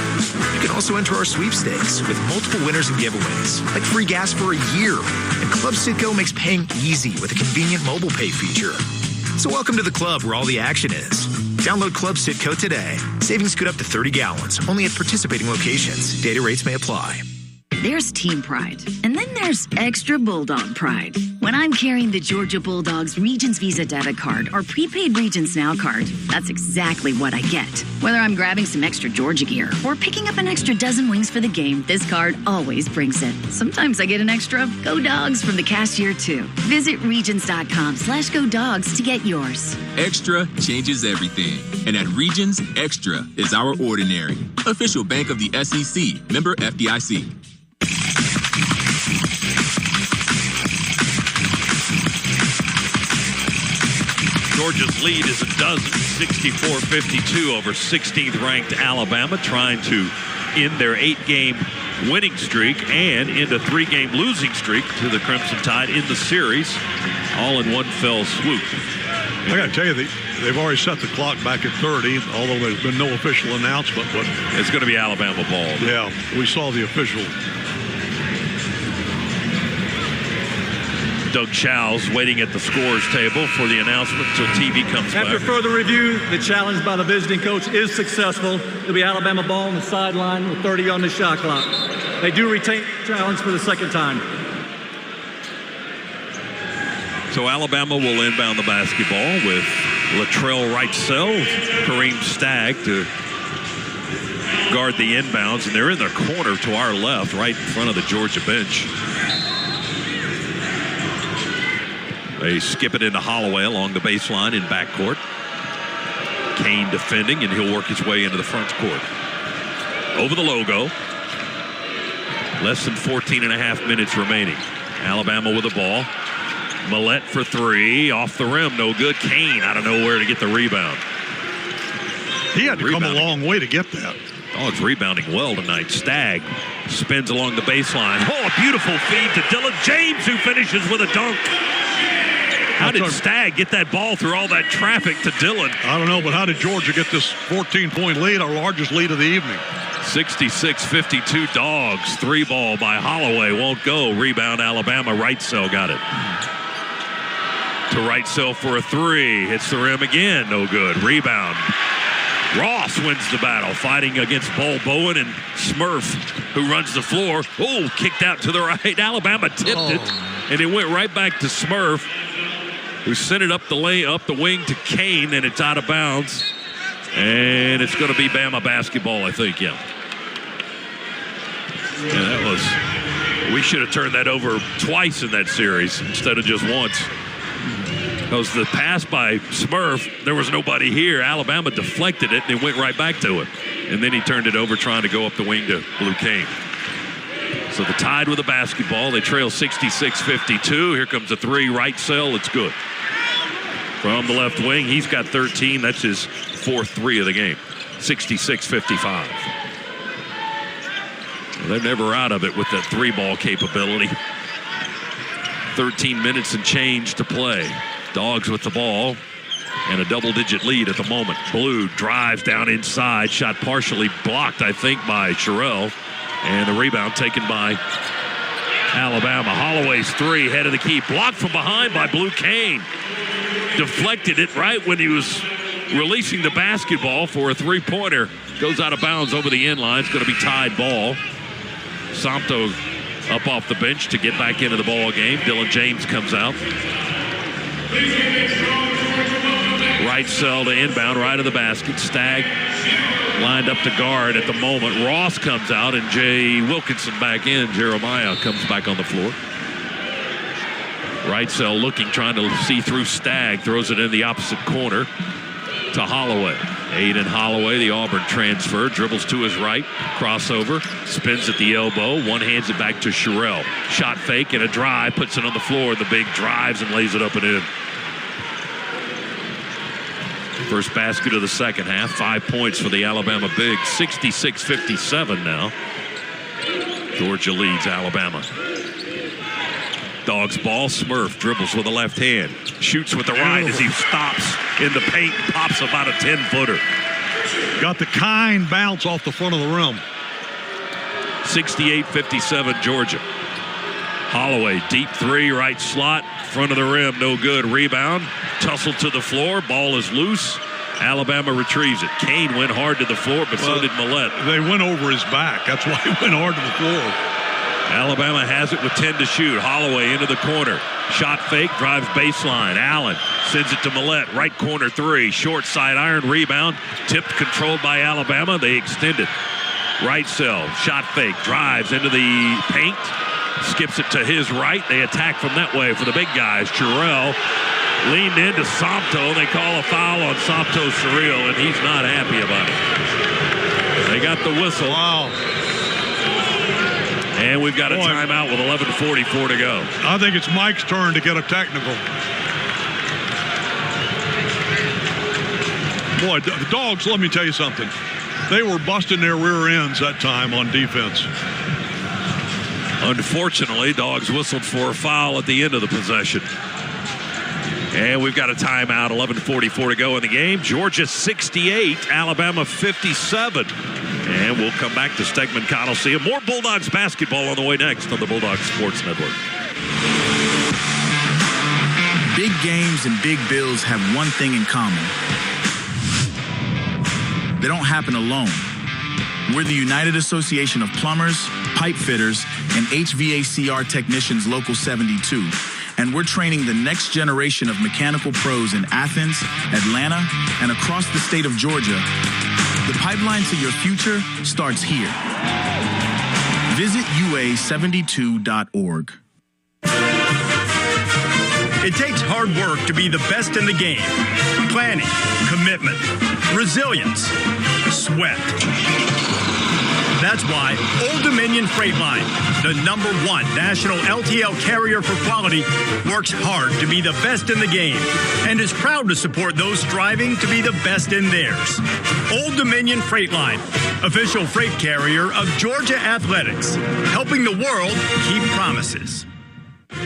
You can also enter our sweepstakes with multiple winners and giveaways, like free gas for a year. And Club Citgo makes paying easy with a convenient mobile pay feature. So welcome to the club where all the action is. Download Club Citgo today. Savings good up to 30 gallons, only at participating locations. Data rates may apply. There's team pride, and then there's extra Bulldog pride. When I'm carrying the Georgia Bulldogs Regions Visa debit card or prepaid Regions Now card, that's exactly what I get. Whether I'm grabbing some extra Georgia gear or picking up an extra dozen wings for the game, this card always brings it. Sometimes I get an extra Go Dogs from the cashier too. Visit Regions.com/Go Dogs to get yours. Extra changes everything. And at Regions, Extra is our ordinary. Official bank of the SEC. Member FDIC. Georgia's lead is a dozen, 64-52 over 16th-ranked Alabama, trying to end their 8-game winning streak and end a 3-game losing streak to the Crimson Tide in the series, all in one fell swoop. I got to tell you, they've already set the clock back at 30, although there's been no official announcement. But it's going to be Alabama ball. Yeah, we saw the official. Doug Chow's waiting at the scores table for the announcement until TV comes back. After further review, the challenge by the visiting coach is successful. It'll be Alabama ball on the sideline with 30 on the shot clock. They do retain the challenge for the second time. So Alabama will inbound the basketball with Latrell Wrightsell, Kareem Stagg to guard the inbounds, and they're in their corner to our left, right in front of the Georgia bench. They skip it into Holloway along the baseline in backcourt. Kane defending, and he'll work his way into the front court. Over the logo. Less than 14 and a half minutes remaining. Alabama with the ball. Millette for three. Off the rim. No good. Kane out of nowhere to get the rebound. He had to come a long way to get that. Dogs rebounding well tonight. Stagg spins along the baseline. Oh, a beautiful feed to Dylan James, who finishes with a dunk. How did Stagg get that ball through all that traffic to Dylan? I don't know, but how did Georgia get this 14-point lead, our largest lead of the evening? 66-52 Dogs. Three ball by Holloway. Won't go. Rebound Alabama. Wrightsell got it. To Wrightsell for a three. Hits the rim again. No good. Rebound. Ross wins the battle, fighting against Bull Bowen and Smurf, who runs the floor. Oh, kicked out to the right. Alabama tipped it, and it went right back to Smurf, who sent it up the lane, up the wing to Kane, and it's out of bounds. And it's going to be Bama basketball, I think, yeah. Yeah, that was, we should have turned that over twice in that series instead of just once. Because the pass by Smurf, there was nobody here. Alabama deflected it, and it went right back to him. And then he turned it over trying to go up the wing to Blue Kane. So the Tide with the basketball. They trail 66-52. Here comes a three. Wrightsell. It's good. From the left wing, he's got 13. That's his fourth three of the game. 66-55. Well, they're never out of it with that three-ball capability. 13 minutes and change to play. Dogs with the ball and a double-digit lead at the moment. Blue drives down inside. Shot partially blocked, I think, by Sherrill. And the rebound taken by Alabama. Holloway's three, head of the key. Blocked from behind by Blue Kane. Deflected it right when he was releasing the basketball for a three-pointer. Goes out of bounds over the end line. It's going to be Tide ball. Somto up off the bench to get back into the ball game. Dylan James comes out. Wrightsell to inbound, right of the basket. Stagg lined up to guard at the moment. Ross comes out, and Jay Wilkinson back in. Jeremiah comes back on the floor. Wrightsell looking, trying to see through Stagg. Throws it in the opposite corner to Holloway. Aiden Holloway, the Auburn transfer, dribbles to his right, crossover, spins at the elbow, one hands it back to Sherrill. Shot fake and a drive, puts it on the floor. The big drives and lays it up and in. First basket of the second half, 5 points for the Alabama Big. 66-57 now. Georgia leads Alabama. Dogs ball. Smurf dribbles with the left hand. Shoots with the right as he stops in the paint and pops about a 10-footer. Got the kind bounce off the front of the rim. 68-57 Georgia. Holloway, deep three, right slot, front of the rim, no good. Rebound, tussle to the floor, ball is loose. Alabama retrieves it. Kane went hard to the floor, but so did Millette. They went over his back. That's why he went hard to the floor. Alabama has it with 10 to shoot. Holloway into the corner. Shot fake, drives baseline. Allen sends it to Millette. Right corner three. Short side iron rebound. Tipped, controlled by Alabama. They extend it. Wrightsell, shot fake, drives into the paint. Skips it to his right. They attack from that way for the big guys. Sherrill leaned into Somto. They call a foul on Somto Surreal, and he's not happy about it. They got the whistle. Wow. And we've got a timeout with 11:44 to go. I think it's Mike's turn to get a technical. Boy, the Dogs, let me tell you something. They were busting their rear ends that time on defense. Unfortunately, Dogs whistled for a foul at the end of the possession. And we've got a timeout, 11:44 to go in the game. Georgia 68, Alabama 57. And we'll come back to Stegman Coliseum. More Bulldogs basketball on the way next on the Bulldogs Sports Network. Big games and big bills have one thing in common. They don't happen alone. We're the United Association of Plumbers, Pipe Fitters, and HVACR Technicians Local 72. And we're training the next generation of mechanical pros in Athens, Atlanta, and across the state of Georgia. The pipeline to your future starts here. Visit UA72.org. It takes hard work to be the best in the game. Planning, commitment, resilience, sweat. That's why Old Dominion Freight Line, the #1 national LTL carrier for quality, works hard to be the best in the game and is proud to support those striving to be the best in theirs. Old Dominion Freight Line, official freight carrier of Georgia Athletics, helping the world keep promises.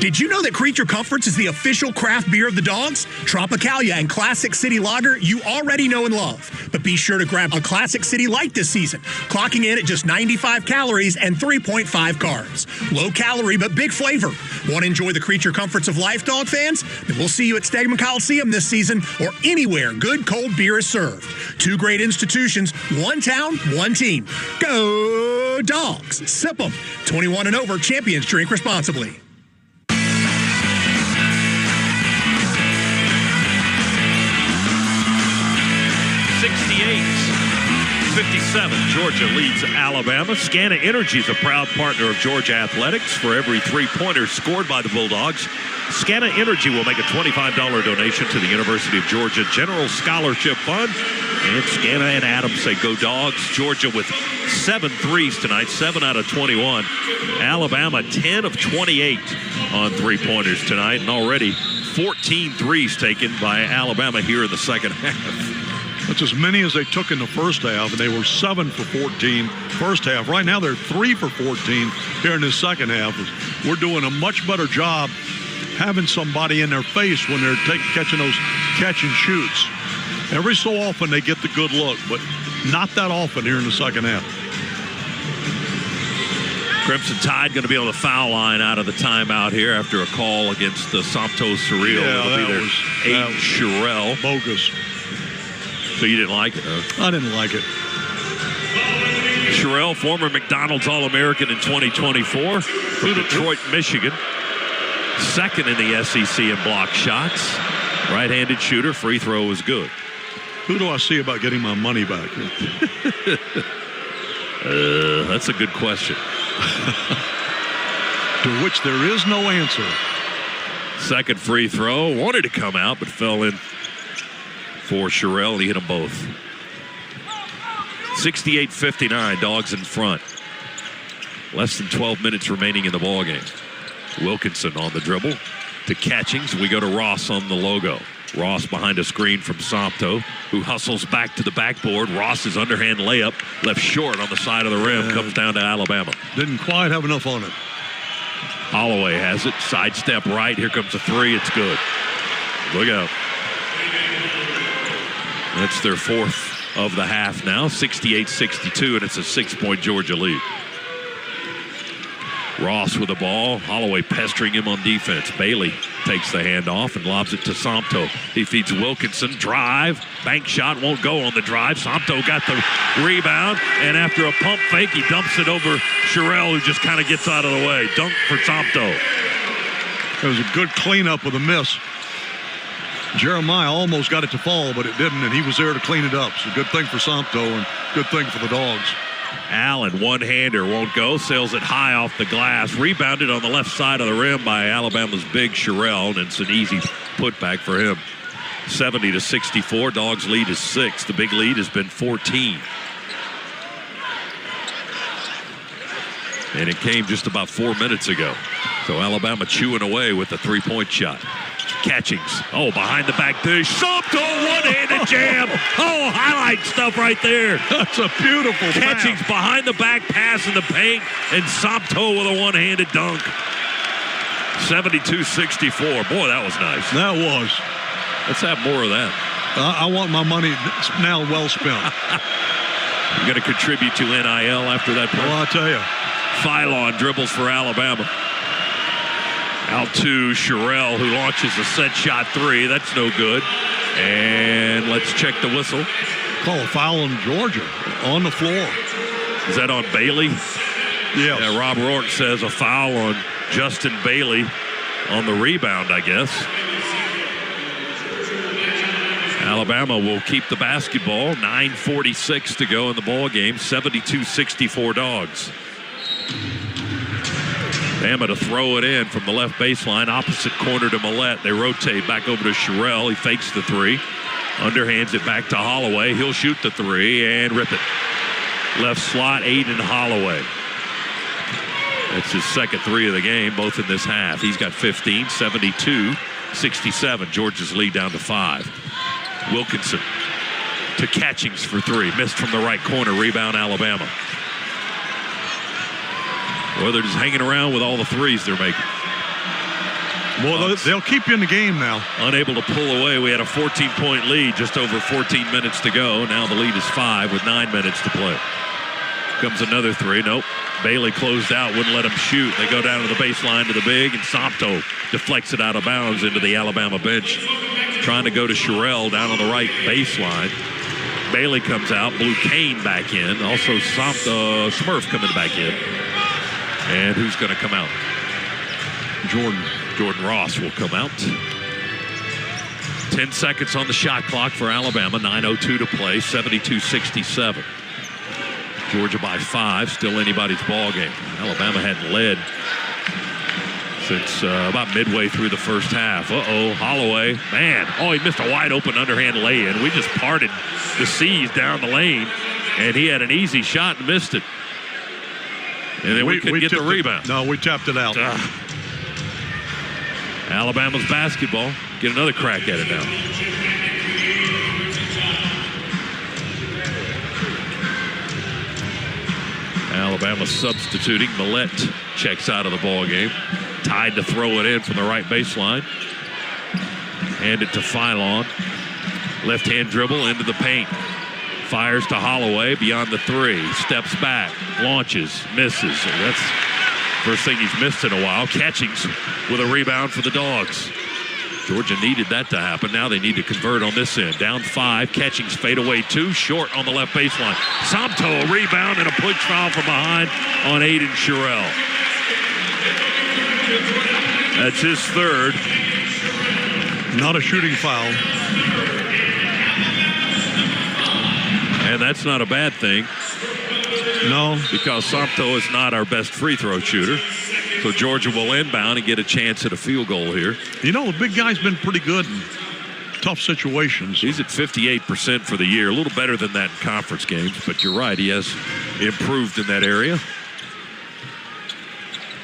Did you know that Creature Comforts is the official craft beer of the Dogs? Tropicalia and Classic City Lager you already know and love. But be sure to grab a Classic City Light this season, clocking in at just 95 calories and 3.5 carbs. Low calorie but big flavor. Want to enjoy the Creature Comforts of life, dog fans? Then we'll see you at Stegman Coliseum this season or anywhere good cold beer is served. 2 great institutions, 1 town, 1 team. Go Dogs! Sip 'em. 21 and over, champions drink responsibly. 58-57, Georgia leads Alabama. Scana Energy is a proud partner of Georgia Athletics. For every 3-pointer scored by the Bulldogs, Scana Energy will make a $25 donation to the University of Georgia General Scholarship Fund. And Scana and Adams say go Dogs. Georgia with 7 threes tonight, 7 out of 21. Alabama 10 of 28 on 3-pointers tonight, and already 14 threes taken by Alabama here in the second half. That's as many as they took in the first half, and they were 7 for 14 first half. Right now, they're 3 for 14 here in the second half. We're doing a much better job having somebody in their face when they're catching those catch and shoots. Every so often, they get the good look, but not that often here in the second half. Crimson Tide going to be on the foul line out of the timeout here after a call against the Santos Surreal. Yeah, It'll be their Aiden Sherrill. Bogus. So you didn't like it, huh? I didn't like it. Sherrill, former McDonald's All-American in 2024 from Detroit, Michigan. Second in the SEC in block shots. Right-handed shooter. Free throw is good. Who do I see about getting my money back? That's a good question. To which there is no answer. Second free throw. Wanted to come out, but fell in for Sherrill. He hit them both. 68-59, Dogs in front. Less than 12 minutes remaining in the ballgame. Wilkinson on the dribble to Catchings. We go to Ross on the logo. Ross behind a screen from Sompto, who hustles back to the backboard. Ross's underhand layup left short on the side of the rim. Comes down to Alabama. Didn't quite have enough on it. Holloway has it. Sidestep right. Here comes a three. It's good. Look out. That's their 4th of the half now. 68-62, and it's a 6-point Georgia lead. Ross with the ball. Holloway pestering him on defense. Bailey takes the handoff and lobs it to Sompto. He feeds Wilkinson. Drive. Bank shot won't go on the drive. Sompto got the rebound, and after a pump fake, he dumps it over Sherrill, who just kind of gets out of the way. Dunk for Sompto. It was a good cleanup with a miss. Jeremiah almost got it to fall, but it didn't, and he was there to clean it up. So good thing for Sompto and good thing for the Dogs. Allen, one-hander, won't go. Sails it high off the glass. Rebounded on the left side of the rim by Alabama's big Sherrill, and it's an easy putback for him. 70-64. Dogs lead is 6. The big lead has been 14. And it came just about 4 minutes ago. So Alabama chewing away with the 3-point shot. Catchings. Oh, behind the back dish. Sompto, one-handed jam. Oh, highlight stuff right there. That's a beautiful Catchings behind the back pass in the paint, and Sompto with a one-handed dunk. 72-64. Boy, that was nice. That was. Let's have more of that. I want my money now well spent. You're going to contribute to NIL after that play? Well, I'll tell you. Phylon dribbles for Alabama. Out to Sherrill, who launches a set shot 3. That's no good. And let's check the whistle. Call a foul on Georgia on the floor. Is that on Bailey? Yes. Yeah, Rob Rourke says a foul on Justin Bailey. on the rebound, I guess. Alabama will keep the basketball. 9:46 to go in the ball game. 72-64 Dogs. Bama to throw it in from the left baseline, opposite corner to Millette. They rotate back over to Sherrill. He fakes the three. Underhands it back to Holloway. He'll shoot the three and rip it. Left slot, Aiden Holloway. That's his second three of the game, both in this half. He's got 15, 72-67. Georgia's lead down to 5. Wilkinson to Catchings for three. Missed from the right corner. Rebound, Alabama. Well, they're just hanging around with all the threes they're making. Well, they'll keep you in the game now. Unable to pull away. We had a 14-point lead, just over 14 minutes to go. Now the lead is 5 with 9 minutes to play. Comes another three. Nope. Bailey closed out, wouldn't let him shoot. They go down to the baseline to the big, and Somto deflects it out of bounds into the Alabama bench. Trying to go to Sherrill down on the right baseline. Bailey comes out. Blue Kane back in. Also Smurf coming back in. And who's going to come out? Jordan Ross will come out. 10 seconds on the shot clock for Alabama. 9:02 to play. 72-67. Georgia by 5. Still anybody's ball game. Alabama hadn't led since about midway through the first half. Holloway. Man. He missed a wide open underhand lay-in. We just parted the seas down the lane. And he had an easy shot and missed it. And then we couldn't get the rebound. No, we tapped it out. Alabama's basketball. Get another crack at it now. Alabama substituting. Millette checks out of the ball game. Tied to throw it in from the right baseline. Hand it to Philon. Left-hand dribble into the paint. Fires to Holloway beyond the three. Steps back. Launches. Misses. That's the first thing he's missed in a while. Catchings with a rebound for the Dogs. Georgia needed that to happen. Now they need to convert on this end. Down 5. Catchings fade away 2. Short on the left baseline. Somto a rebound and a push foul from behind on Aiden Sherrill. That's his third. Not a shooting foul. And that's not a bad thing. No. Because Somto is not our best free throw shooter. So Georgia will inbound and get a chance at a field goal here. You know, the big guy's been pretty good in tough situations. He's at 58% for the year. A little better than that in conference games. But you're right, he has improved in that area.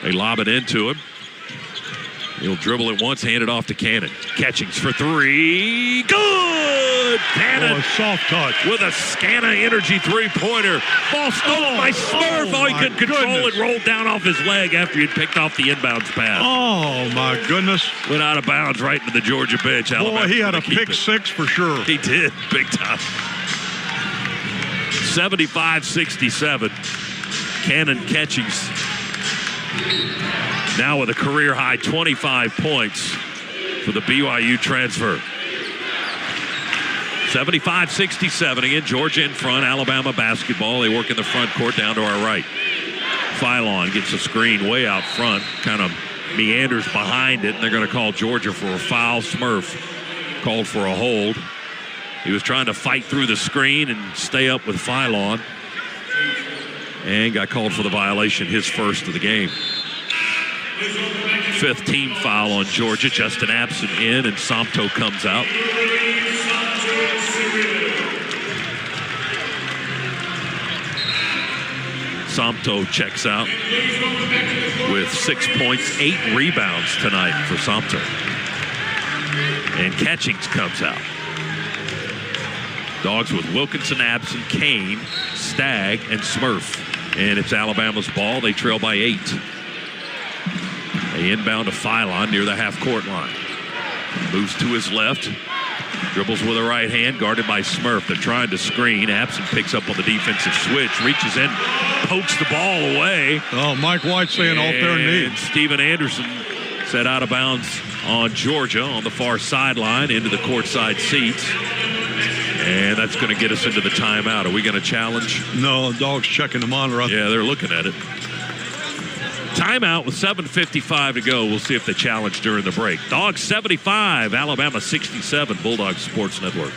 They lob it into him. He'll dribble it once, hand it off to Cannon. Catchings for three. Good! Cannon. Soft touch. With a Scana Energy three-pointer. Ball stolen by Smurf. He couldn't control it. Rolled down off his leg after he'd picked off the inbounds pass. Oh, my goodness. Went out of bounds right into the Georgia bench. Alabama he had a pick six for sure. He did. Big time. 75-67. Cannon Catchings. Now with a career-high 25 points for the BYU transfer. 75-67. Again, Georgia in front. Alabama basketball. They work in the front court down to our right. Philon gets a screen way out front. Kind of meanders behind it, and they're going to call Georgia for a foul. Smurf called for a hold. He was trying to fight through the screen and stay up with Philon. And got called for the violation, his first of the game. 5th team foul on Georgia. Justin Absent in, and Somto comes out. Somto checks out with 6 points, 8 rebounds tonight for Somto. And Catchings comes out. Dogs with Wilkinson, Absent, Kane, Stagg, and Smurf. And it's Alabama's ball. They trail by 8. They inbound to Philon near the half-court line. Moves to his left. Dribbles with a right hand, guarded by Smurf. They're trying to screen. Absent picks up on the defensive switch, reaches in, pokes the ball away. Oh, Mike White saying off their knee. And Steven Anderson set out of bounds on Georgia on the far sideline into the courtside seats. And that's going to get us into the timeout. Are we going to challenge? No, the Dogs checking the monitor. Yeah, they're looking at it. Timeout with 7:55 to go. We'll see if they challenge during the break. Dogs 75, Alabama 67, Bulldogs Sports Network.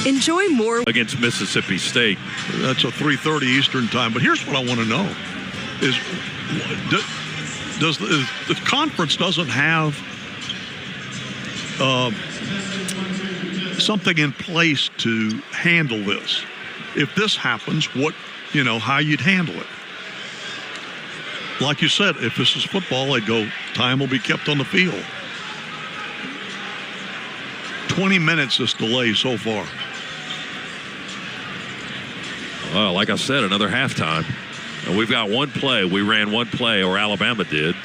Enjoy more Against Mississippi State. That's a 3:30 Eastern time. But here's what I want to know is does the conference doesn't have something in place to handle this? If this happens, how you'd handle it? Like you said, if this is football, they'd go, time will be kept on the field. 20 minutes this delay so far. Well, like I said, another halftime. And we've got one play. We ran one play, or Alabama did.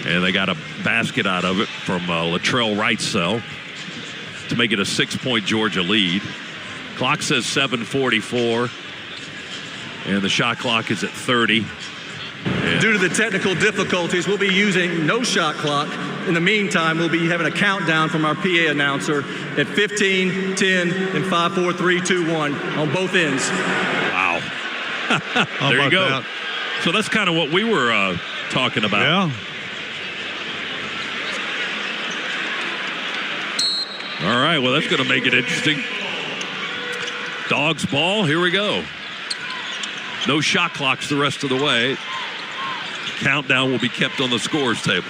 And they got a basket out of it from Latrell Wrightsell to make it a 6-point Georgia lead. Clock says 7:44. And the shot clock is at 30. Due to the technical difficulties, we'll be using no shot clock. In the meantime, we'll be having a countdown from our PA announcer at 15, 10, and 5, 4, 3, 2, 1 on both ends. Wow. There you go. That? So that's kind of what we were talking about. Yeah. All right, well, that's going to make it interesting. Dogs ball, here we go. No shot clocks the rest of the way. Countdown will be kept on the scores table.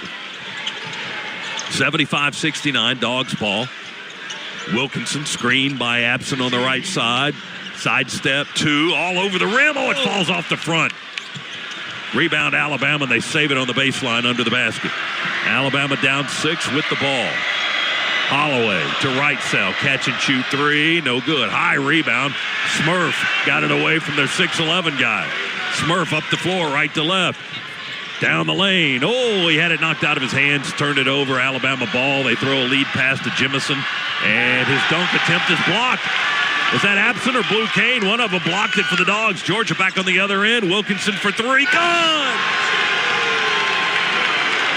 75-69, Dogs ball. Wilkinson screened by Absent on the right side. Sidestep, 2, all over the rim. Oh, it falls off the front. Rebound Alabama, and they save it on the baseline under the basket. Alabama down 6 with the ball. Holloway to Wrightsell, catch and shoot 3, no good. High rebound. Smurf got it away from their 6'11 guy. Smurf up the floor, right to left. Down the lane. Oh, he had it knocked out of his hands, turned it over. Alabama ball. They throw a lead pass to Jemison, and his dunk attempt is blocked. Was that Absent or Blue Cane? One of them blocked it for the Dogs. Georgia back on the other end. Wilkinson for 3. Good!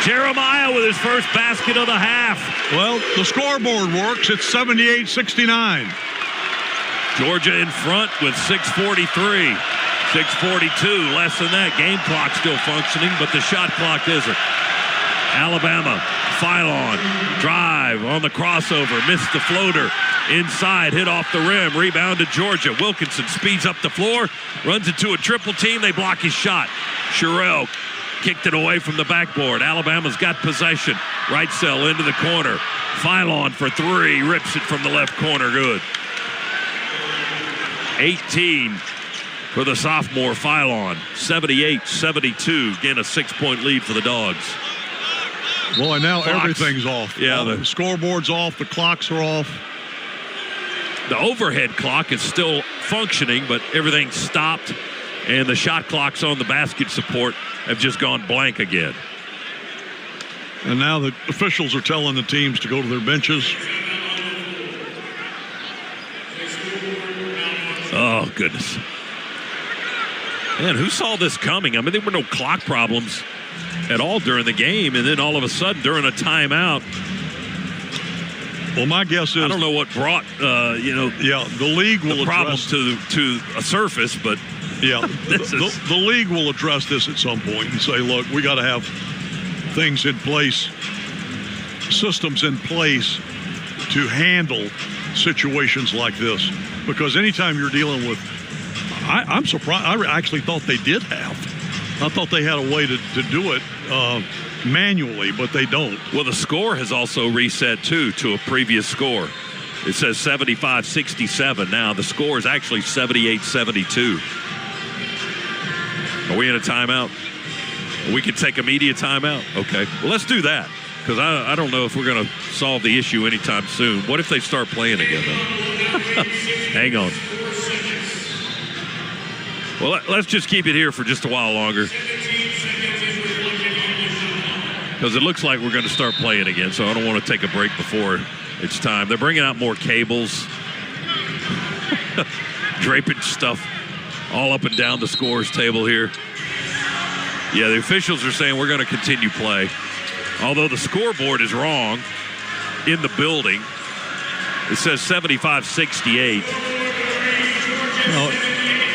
Jeremiah with his first basket of the half. Well, the scoreboard works. It's 78-69. Georgia in front with 6:43. 6:42, less than that. Game clock still functioning, but the shot clock isn't. Alabama, Philon, drive on the crossover, missed the floater. Inside, hit off the rim, rebound to Georgia. Wilkinson speeds up the floor, runs into a triple team. They block his shot. Sherrill kicked it away from the backboard. Alabama's got possession. Wrightsell into the corner. Philon for 3, rips it from the left corner. Good. 18 for the sophomore Philon. 78-72. Again, a 6-point lead for the Dogs. Well, and now everything's off. Yeah, the scoreboard's off. The clocks are off. The overhead clock is still functioning, but everything's stopped. And the shot clocks on the basket support have just gone blank again. And now the officials are telling the teams to go to their benches. Oh, goodness. Man, who saw this coming? I mean, there were no clock problems at all during the game, and then all of a sudden, during a timeout. Well, my guess is I don't know what brought the league will the problems to a surface, but yeah, the league will address this at some point and say, look, we got to have things in place, systems in place to handle situations like this, because anytime you're dealing with, I'm surprised. I actually thought they did have. I thought they had a way to do it manually, but they don't. Well, the score has also reset, too, to a previous score. It says 75-67 now. The score is actually 78-72. Are we in a timeout? We can take a media timeout? Okay. Well, let's do that, because I don't know if we're going to solve the issue anytime soon. What if they start playing again, though? Hang on. Well, let's just keep it here for just a while longer, because it looks like we're going to start playing again, so I don't want to take a break before it's time. They're bringing out more cables, draping stuff all up and down the scores table here. Yeah, the officials are saying we're going to continue play, although the scoreboard is wrong in the building. It says 75-68.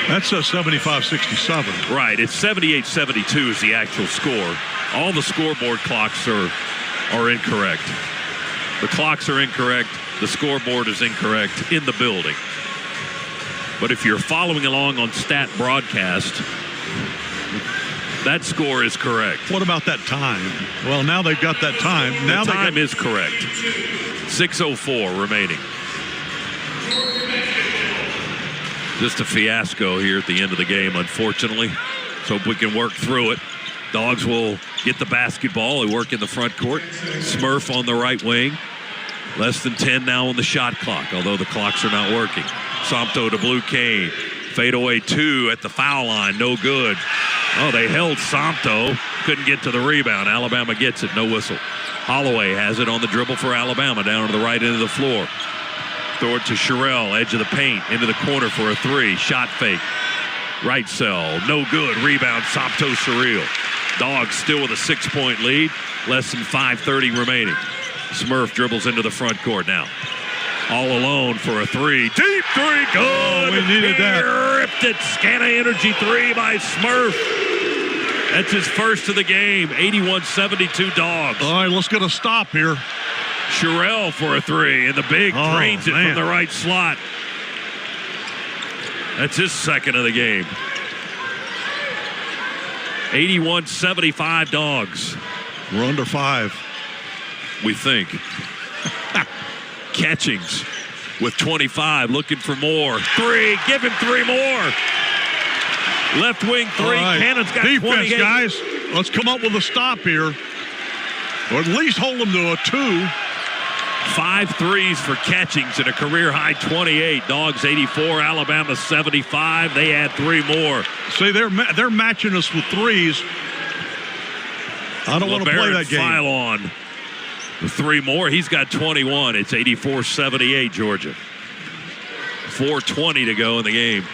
That's a 75-67. Right. It's 78-72 is the actual score. All the scoreboard clocks are incorrect. The clocks are incorrect. The scoreboard is incorrect in the building. But if you're following along on Stat Broadcast, that score is correct. What about that time? Well, now they've got that time. Now the time is correct. 6:04 remaining. Just a fiasco here at the end of the game, unfortunately. So hope we can work through it. Dogs will get the basketball. They work in the front court. Smurf on the right wing. Less than 10 now on the shot clock, although the clocks are not working. Sompto to Blue Cane. Fadeaway 2 at the foul line. No good. Oh, they held Sompto. Couldn't get to the rebound. Alabama gets it. No whistle. Holloway has it on the dribble for Alabama down to the right end of the floor. Throw it to Sherrill, edge of the paint, into the corner for a 3. Shot fake. Right cell. No good. Rebound. Sompto Sherrill. Dogs still with a 6-point lead. Less than 5:30 remaining. Smurf dribbles into the front court now. All alone for a 3. Deep 3. Good. Oh, we needed that. Ripped it. Scana energy 3 by Smurf. That's his first of the game. 81-72 Dogs. All right, let's get a stop here. Sherrill for a 3, and the big drains it from the right slot. That's his second of the game. 81-75 Dogs. We're under 5. We think. Catchings with 25, looking for more. 3, give him 3 more. Left wing 3, right. Cannon's got defense, 28. Guys. Let's come up with a stop here. Or at least hold them to a 2. 5 threes for Catchings and a career high 28. Dogs 84, Alabama 75. They add 3 more. See, they're matching us with 3s. I don't want to play that game. Philon with 3 more. He's got 21. It's 84-78 Georgia. 4:20 to go in the game.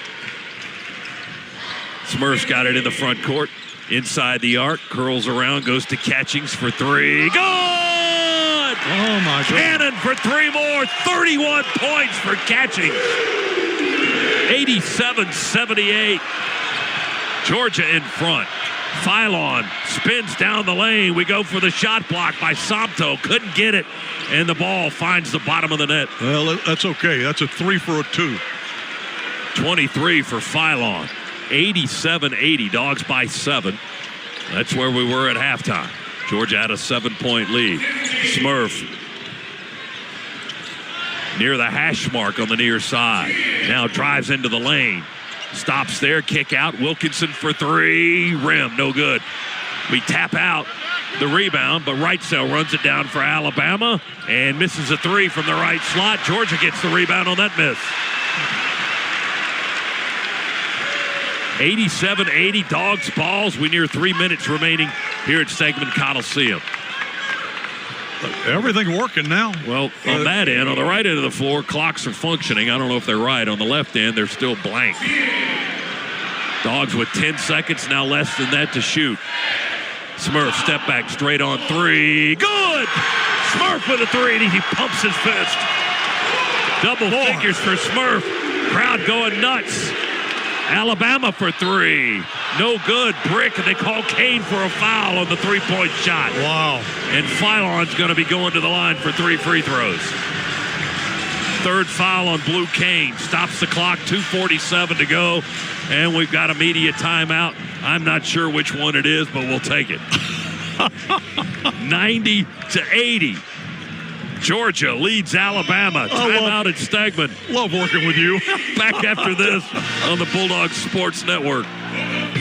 Smurf's got it in the front court. Inside the arc, curls around, goes to Catchings for 3. Good! Oh, my God. Cannon for 3 more. 31 points for Catchings. 87-78. Georgia in front. Philon spins down the lane. We go for the shot block by Sompto. Couldn't get it. And the ball finds the bottom of the net. Well, that's okay. That's a 3 for a 2. 23 for Philon. 87-80. Dogs by 7. That's where we were at halftime. Georgia had a 7-point lead. Smurf near the hash mark on the near side. Now drives into the lane. Stops there, kick out. Wilkinson for 3. Rim, no good. We tap out the rebound, but Wrightsell runs it down for Alabama and misses a 3 from the right slot. Georgia gets the rebound on that miss. 87-80 Dogs balls. We near 3 minutes remaining here at Segment Coliseum. Everything working now. Well, on that end, on the right end of the floor, clocks are functioning. I don't know if they're right. On the left end, they're still blank. Dogs with 10 seconds, now less than that to shoot. Smurf step back straight on 3. Good! Smurf with a 3, and he pumps his fist. Double figures for Smurf. Crowd going nuts. Alabama for 3. No good. Brick, and they call Kane for a foul on the 3-point shot. Wow. And Philon's going to be going to the line for 3 free throws. Third foul on Blue Cane. Stops the clock. 2:47 to go. And we've got a media timeout. I'm not sure which one it is, but we'll take it. 90-80. Georgia leads Alabama. Timeout at Stegman. Love working with you. Back after this on the Bulldogs Sports Network.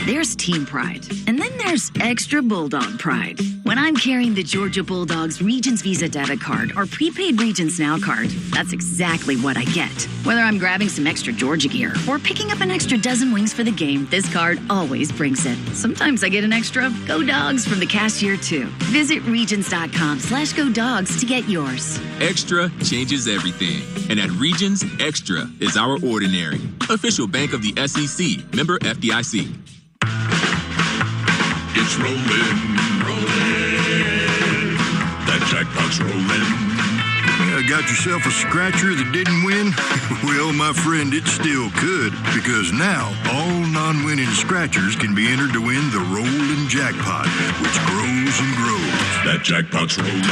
There's team pride, and then there's extra Bulldog pride. When I'm carrying the Georgia Bulldogs Regions Visa debit card or prepaid Regions Now card, that's exactly what I get. Whether I'm grabbing some extra Georgia gear or picking up an extra dozen wings for the game, this card always brings it. Sometimes I get an extra Go Dogs from the cashier, too. Visit Regions.com/Go Dogs to get yours. Extra changes everything. And at Regions, Extra is our ordinary. Official bank of the SEC. Member FDIC. It's rolling. That jackpot's rolling. got yourself a scratcher that didn't win? Well, my friend, it still could, because now all non-winning scratchers can be entered to win the Rollin' Jackpot, which grows and grows. That jackpot's rolling.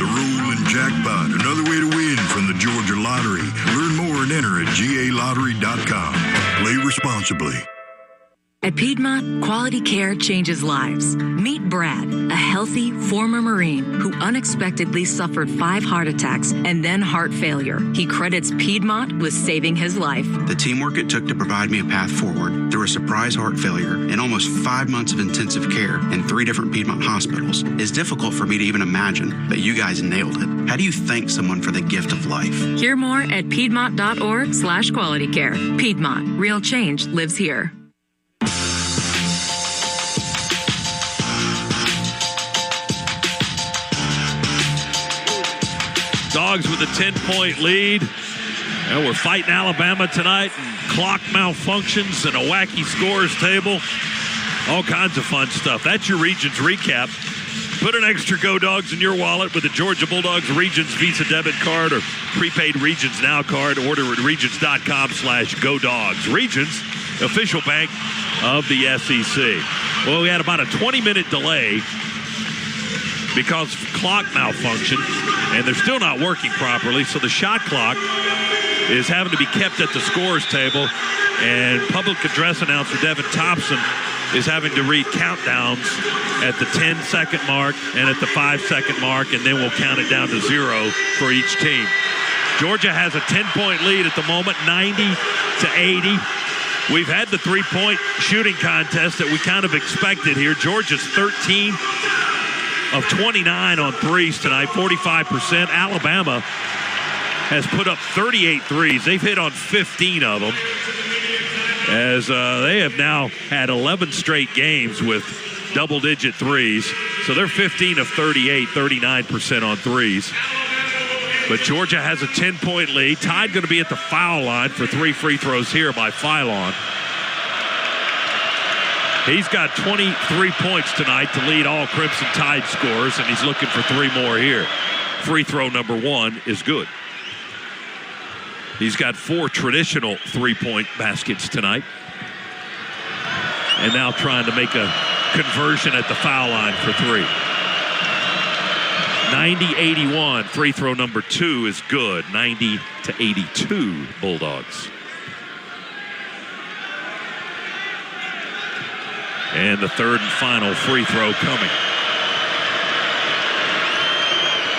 The Rollin' Jackpot, another way to win from the Georgia Lottery. Learn more and enter at GALottery.com. Play responsibly. At Piedmont, quality care changes lives. Meet Brad, a healthy former Marine who unexpectedly suffered 5 heart attacks and then heart failure. He credits Piedmont with saving his life. The teamwork it took to provide me a path forward through a surprise heart failure and almost 5 months of intensive care in 3 different Piedmont hospitals is difficult for me to even imagine, but you guys nailed it. How do you thank someone for the gift of life? Hear more at Piedmont.org/qualitycare. Piedmont, real change lives here. Dogs with a 10-point lead. And we're fighting Alabama tonight, and clock malfunctions and a wacky scores table. All kinds of fun stuff. That's your Regions recap. Put an extra Go Dogs in your wallet with a Georgia Bulldogs Regions Visa debit card or prepaid Regions Now card. Order at regions.com/Go Dogs. Regions, official bank of the SEC. Well, we had about a 20-minute delay because of clock malfunction, and they're still not working properly, so the shot clock is having to be kept at the scores table, and public address announcer Devin Thompson is having to read countdowns at the 10-second mark and at the 5-second mark, and then we'll count it down to 0 for each team. Georgia has a 10-point lead at the moment, 90-80. We've had the 3-point shooting contest that we kind of expected here. Georgia's 13 of 29 on threes tonight, 45%. Alabama has put up 38 threes. They've hit on 15 of them, as they have now had 11 straight games with double-digit threes. So they're 15 of 38, 39% on threes. But Georgia has a 10-point lead. Tide going to be at the foul line for 3 free throws here by Philon. He's got 23 points tonight to lead all Crimson Tide scorers, and he's looking for 3 more here. Free throw number 1 is good. He's got 4 traditional 3-point baskets tonight. And now trying to make a conversion at the foul line for 3. 90-81. Free throw number 2 is good. 90-82 Bulldogs. And the third and final free throw coming.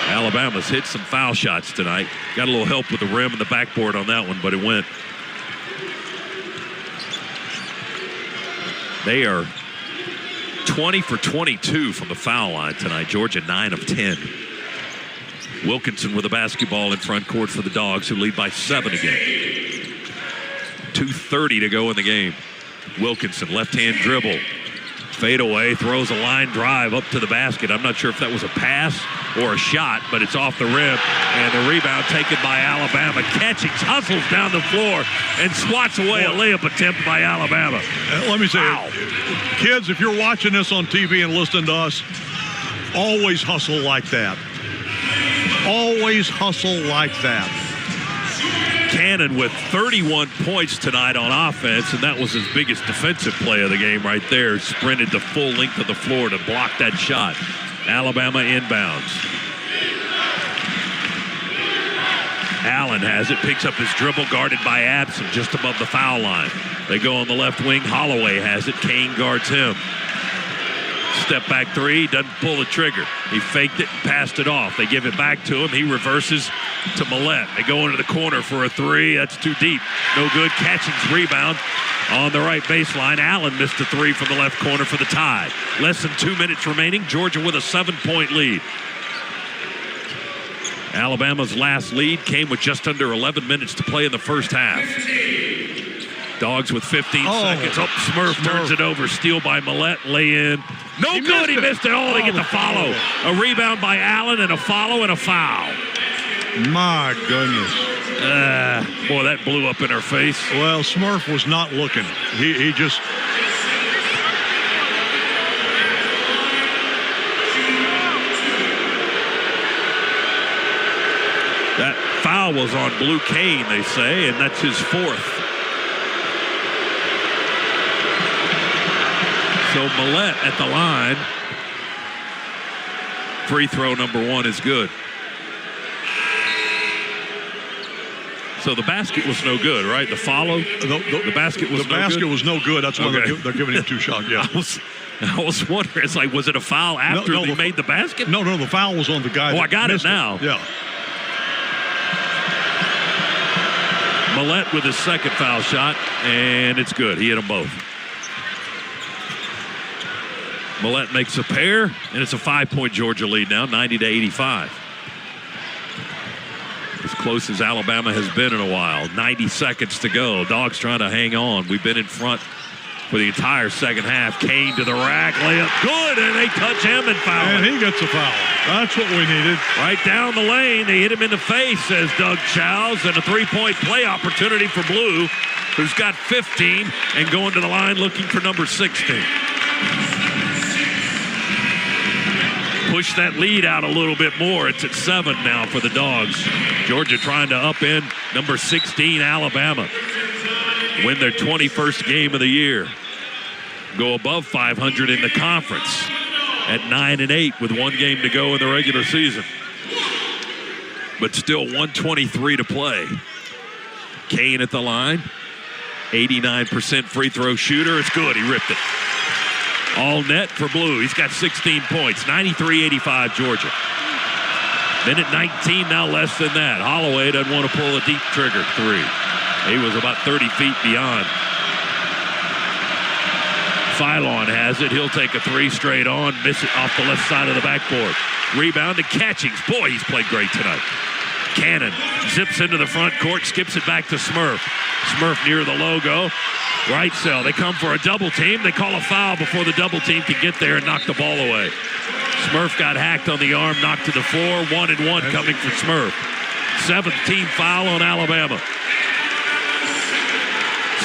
Alabama's hit some foul shots tonight. Got a little help with the rim and the backboard on that one, but it went. They are 20 for 22 from the foul line tonight. Georgia 9 of 10. Wilkinson with the basketball in front court for the Dogs, who lead by 7 again. 2:30 to go in the game. Wilkinson, left-hand dribble. Fade away, throws a line drive up to the basket. I'm not sure if that was a pass or a shot, but it's off the rim. And the rebound taken by Alabama. Catchings, hustles down the floor, and swats away a layup attempt by Alabama. Let me say, kids, if you're watching this on TV and listening to us, always hustle like that. Always hustle like that. Cannon with 31 points tonight on offense, and that was his biggest defensive play of the game right there. Sprinted the full length of the floor to block that shot. Alabama inbounds. Allen has it, picks up his dribble, guarded by Abson just above the foul line. They go on the left wing. Holloway has it. Kane guards him. Step back 3, doesn't pull the trigger. He faked it and passed it off. They give it back to him. He reverses to Millette. They go into the corner for a 3. That's too deep. No good. Catchings rebound on the right baseline. Allen missed a 3 from the left corner for the Tide. Less than 2 minutes remaining. Georgia with a 7-point lead. Alabama's last lead came with just under 11 minutes to play in the first half. Dogs with 15 seconds. Oh, Smurf turns it over. Steal by Millette. Lay in. No good. He missed it all. They get the follow. A rebound by Allen and a follow and a foul. My goodness. Boy, that blew up in her face. Well, Smurf was not looking. He just... foul was on Blue Kane, they say, and that's his fourth. So Millette at the line. Free throw number 1 is good. So the basket was no good, right? The follow? The basket was no good? The basket was no good. That's why they're giving him 2 shots, yeah. I was wondering, it's like, was it a foul after they made the basket? No, the foul was on the guy. Oh, I got it now. Yeah. Millette with his second foul shot, and it's good. He hit them both. Millette makes a pair, and it's a 5-point Georgia lead now, 90-85. As close as Alabama has been in a while. 90 seconds to go. Dogs trying to hang on. We've been in front for the entire second half. Kane to the rack, layup good, and they touch him and foul. And he gets a foul. That's what we needed. Right down the lane, they hit him in the face, says Doug Childs, and a 3-point play opportunity for Blue, who's got 15 and going to the line looking for number 16. Push that lead out a little bit more. It's at 7 now for the Dogs. Georgia trying to upend number 16, Alabama. Win their 21st game of the year. Go above 500 in the conference at 9-8 with 1 game to go in the regular season. But still 1:23 to play. Kane at the line. 89% free throw shooter. It's good. He ripped it. All net for Blue. He's got 16 points. 93-85 Georgia. Minute 19, now less than that. Holloway doesn't want to pull a deep trigger 3. He was about 30 feet beyond. Philon has it. He'll take a 3 straight on. Miss it off the left side of the backboard. Rebound to Catchings. Boy, he's played great tonight. Cannon zips into the front court, skips it back to Smurf. Smurf near the logo. Right cell. They come for a double team. They call a foul before the double team can get there and knock the ball away. Smurf got hacked on the arm, knocked to the floor. 1-and-1 coming for Smurf. 7th team foul on Alabama.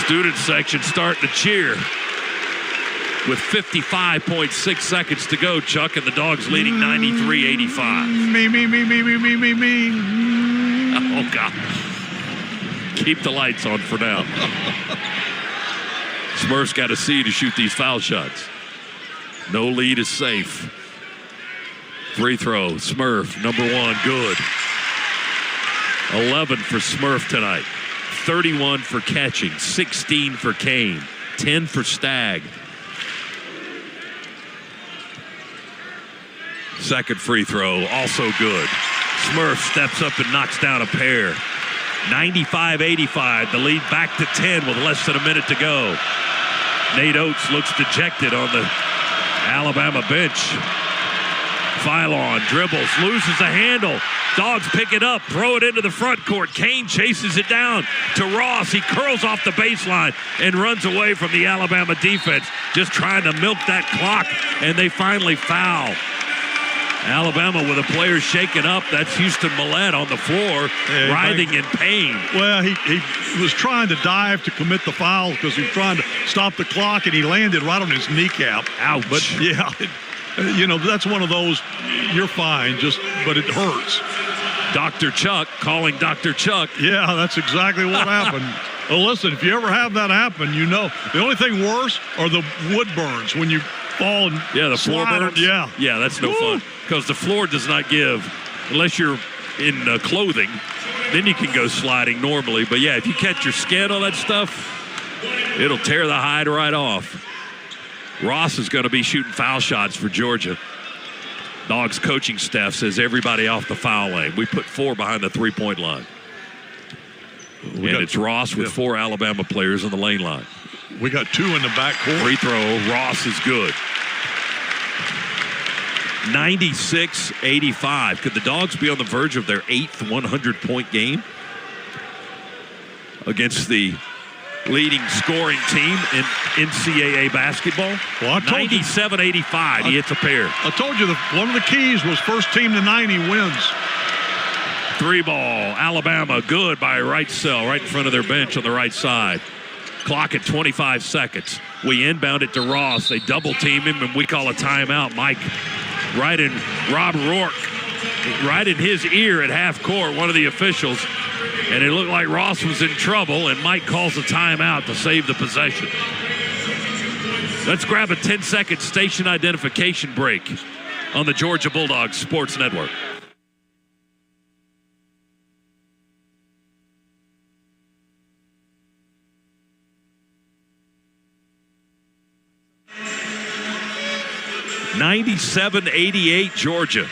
Student section starting to cheer with 55.6 seconds to go, Chuck, and the Dogs leading 93-85. Me. Oh, God. Keep the lights on for now. Smurf's got a C to shoot these foul shots. No lead is safe. Free throw, Smurf, number 1, good. 11 for Smurf tonight. 31 for Catching, 16 for Kane, 10 for Stagg. Second free throw, also good. Smurf steps up and knocks down a pair. 95-85, the lead back to 10 with less than a minute to go. Nate Oates looks dejected on the Alabama bench. Philon dribbles, loses a handle. Dogs pick it up, throw it into the front court. Kane chases it down to Ross. He curls off the baseline and runs away from the Alabama defense, just trying to milk that clock, and they finally foul. Alabama with a player shaken up. That's Houston Millette on the floor, writhing in pain. Well, he was trying to dive to commit the foul because he was trying to stop the clock, and he landed right on his kneecap. Ouch. But, yeah, that's one of those, you're fine, but it hurts. Dr. Chuck calling Dr. Chuck. Yeah, that's exactly what happened. Well, listen, if you ever have that happen, the only thing worse are the wood burns when you fall and the floor burns. Yeah, that's no fun because the floor does not give unless you're in clothing. Then you can go sliding normally. But yeah, if you catch your skin on that stuff, it'll tear the hide right off. Ross is going to be shooting foul shots for Georgia. Dogs coaching staff says everybody off the foul lane. We put 4 behind the 3-point line. And it's Ross with 4 Alabama players on the lane line. We got 2 in the back court. Free throw, Ross is good. 96-85. Could the Dogs be on the verge of their 8th 100-point game against the leading scoring team in NCAA basketball? Well, 97-85. He hits a pair. I told you one of the keys was first team to 90 wins. 3 ball. Alabama good by right cell, right in front of their bench on the right side. Clock at 25 seconds. We inbound it to Ross. They double team him, and we call a timeout. Mike, right in Rob Rourke, right in his ear at half court. One of the officials And it looked like Ross was in trouble, and Mike calls a timeout to save the possession. Let's grab a 10-second station identification break on the Georgia Bulldogs Sports Network. (97-88) Georgia,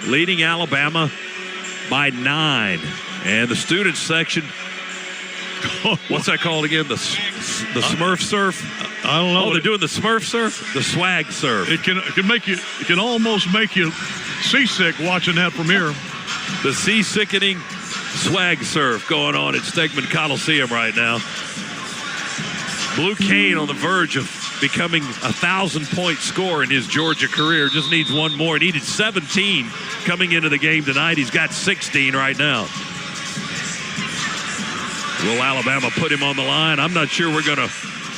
leading Alabama by 9. And the student section, what's that called again? The Smurf surf? I don't know. Oh, they're doing the Smurf surf? The swag surf. It can almost make you seasick watching that premiere. The sea-sickening swag surf going on at Stegman Coliseum right now. Blue Cane on the verge of becoming a 1,000-point scorer in his Georgia career. Just needs one more. Needed 17 coming into the game tonight. He's got 16 right now. Will Alabama put him on the line? I'm not sure we're going to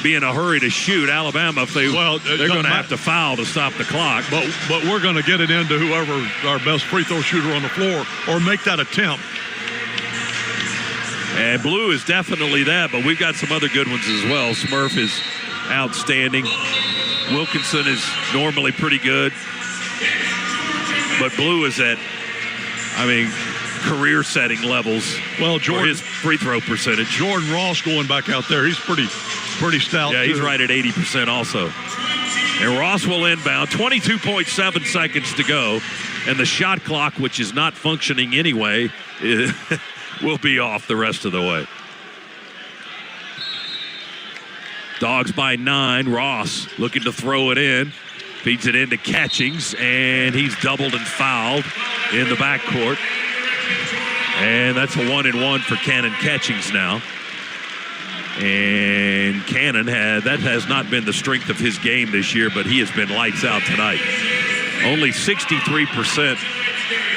be in a hurry to shoot. Alabama, if they're going to have to foul to stop the clock. But we're going to get it into whoever our best free throw shooter on the floor or make that attempt. And Blue is definitely that, but we've got some other good ones as well. Smurf is outstanding. Wilkinson is normally pretty good. But Blue is at, career-setting levels. Well, Jordan, his free throw percentage. Jordan Ross going back out there, he's pretty stout. Yeah, he's too. right at 80% also. And Ross will inbound. 22.7 seconds to go. And the shot clock, which is not functioning anyway, will be off the rest of the way. Dogs by 9. Ross looking to throw it in. Feeds it into Catchings, and he's doubled and fouled in the backcourt. And that's a 1-and-1 for Cannon Catchings now. And Cannon that has not been the strength of his game this year, but he has been lights out tonight. Only 63%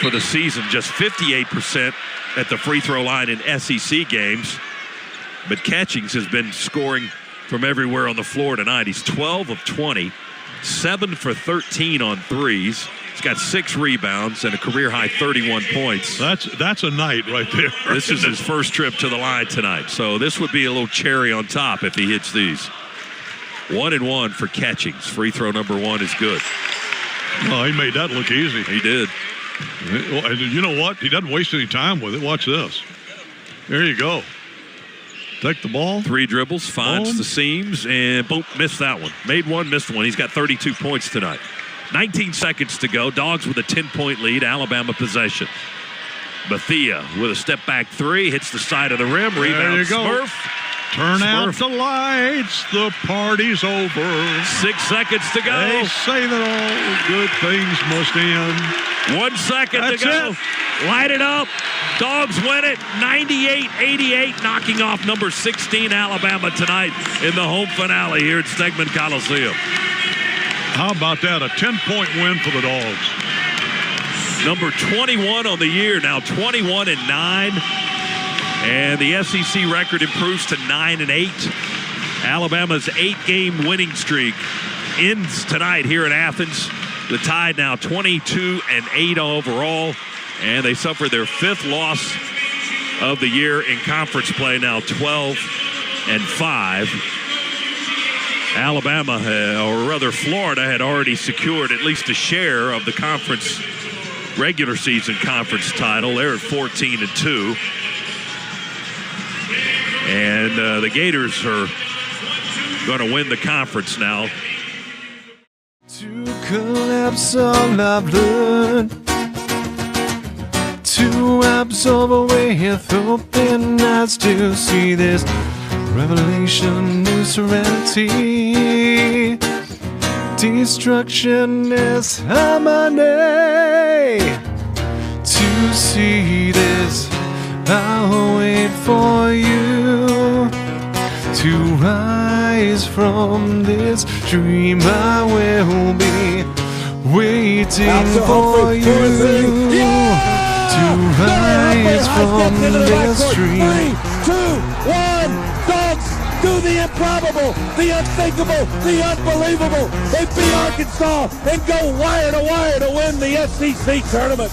for the season, just 58% at the free throw line in SEC games. But Catchings has been scoring from everywhere on the floor tonight. He's 12 of 20, 7 for 13 on threes. He's got 6 rebounds and a career-high 31 points. That's a night right there. This is his first trip to the line tonight. So this would be a little cherry on top if he hits these. 1-and-1 for Catchings. Free throw number 1 is good. Oh, he made that look easy. He did. You know what? He doesn't waste any time with it. Watch this. There you go. Take the ball. 3 dribbles, finds the seams, and boom, missed that one. Made one, missed one. He's got 32 points tonight. 19 seconds to go. Dogs with a 10-point lead. Alabama possession. Bethea with a step-back 3. Hits the side of the rim. Rebound. There you go. Smurf. Turn out the lights. The party's over. 6 seconds to go. They say that all good things must end. 1 second That's to go. it. Light it up. Dogs win it. 98-88. Knocking off number 16 Alabama tonight in the home finale here at Stegman Coliseum. How about that? A 10-point win for the Dogs. Number 21 on the year, now 21-9. And the SEC record improves to 9-8. Alabama's 8-game winning streak ends tonight here in Athens. The Tide now 22-8 overall. And they suffer their 5th loss of the year in conference play, now 12-5. Alabama, or rather Florida, had already secured at least a share of the conference regular season conference title. They're at 14-2. And the Gators are going to win the conference now. To collapse all I've learned, to absorb with open eyes to see this revelation new serenity. Destruction is harmony. To see this, I'll wait for you. To rise from this dream, I will be waiting for you. To rise from this dream. 3, 2, 1, Dogs do the improbable, the unthinkable, the unbelievable. They beat Arkansas and go wire to win the SEC tournament.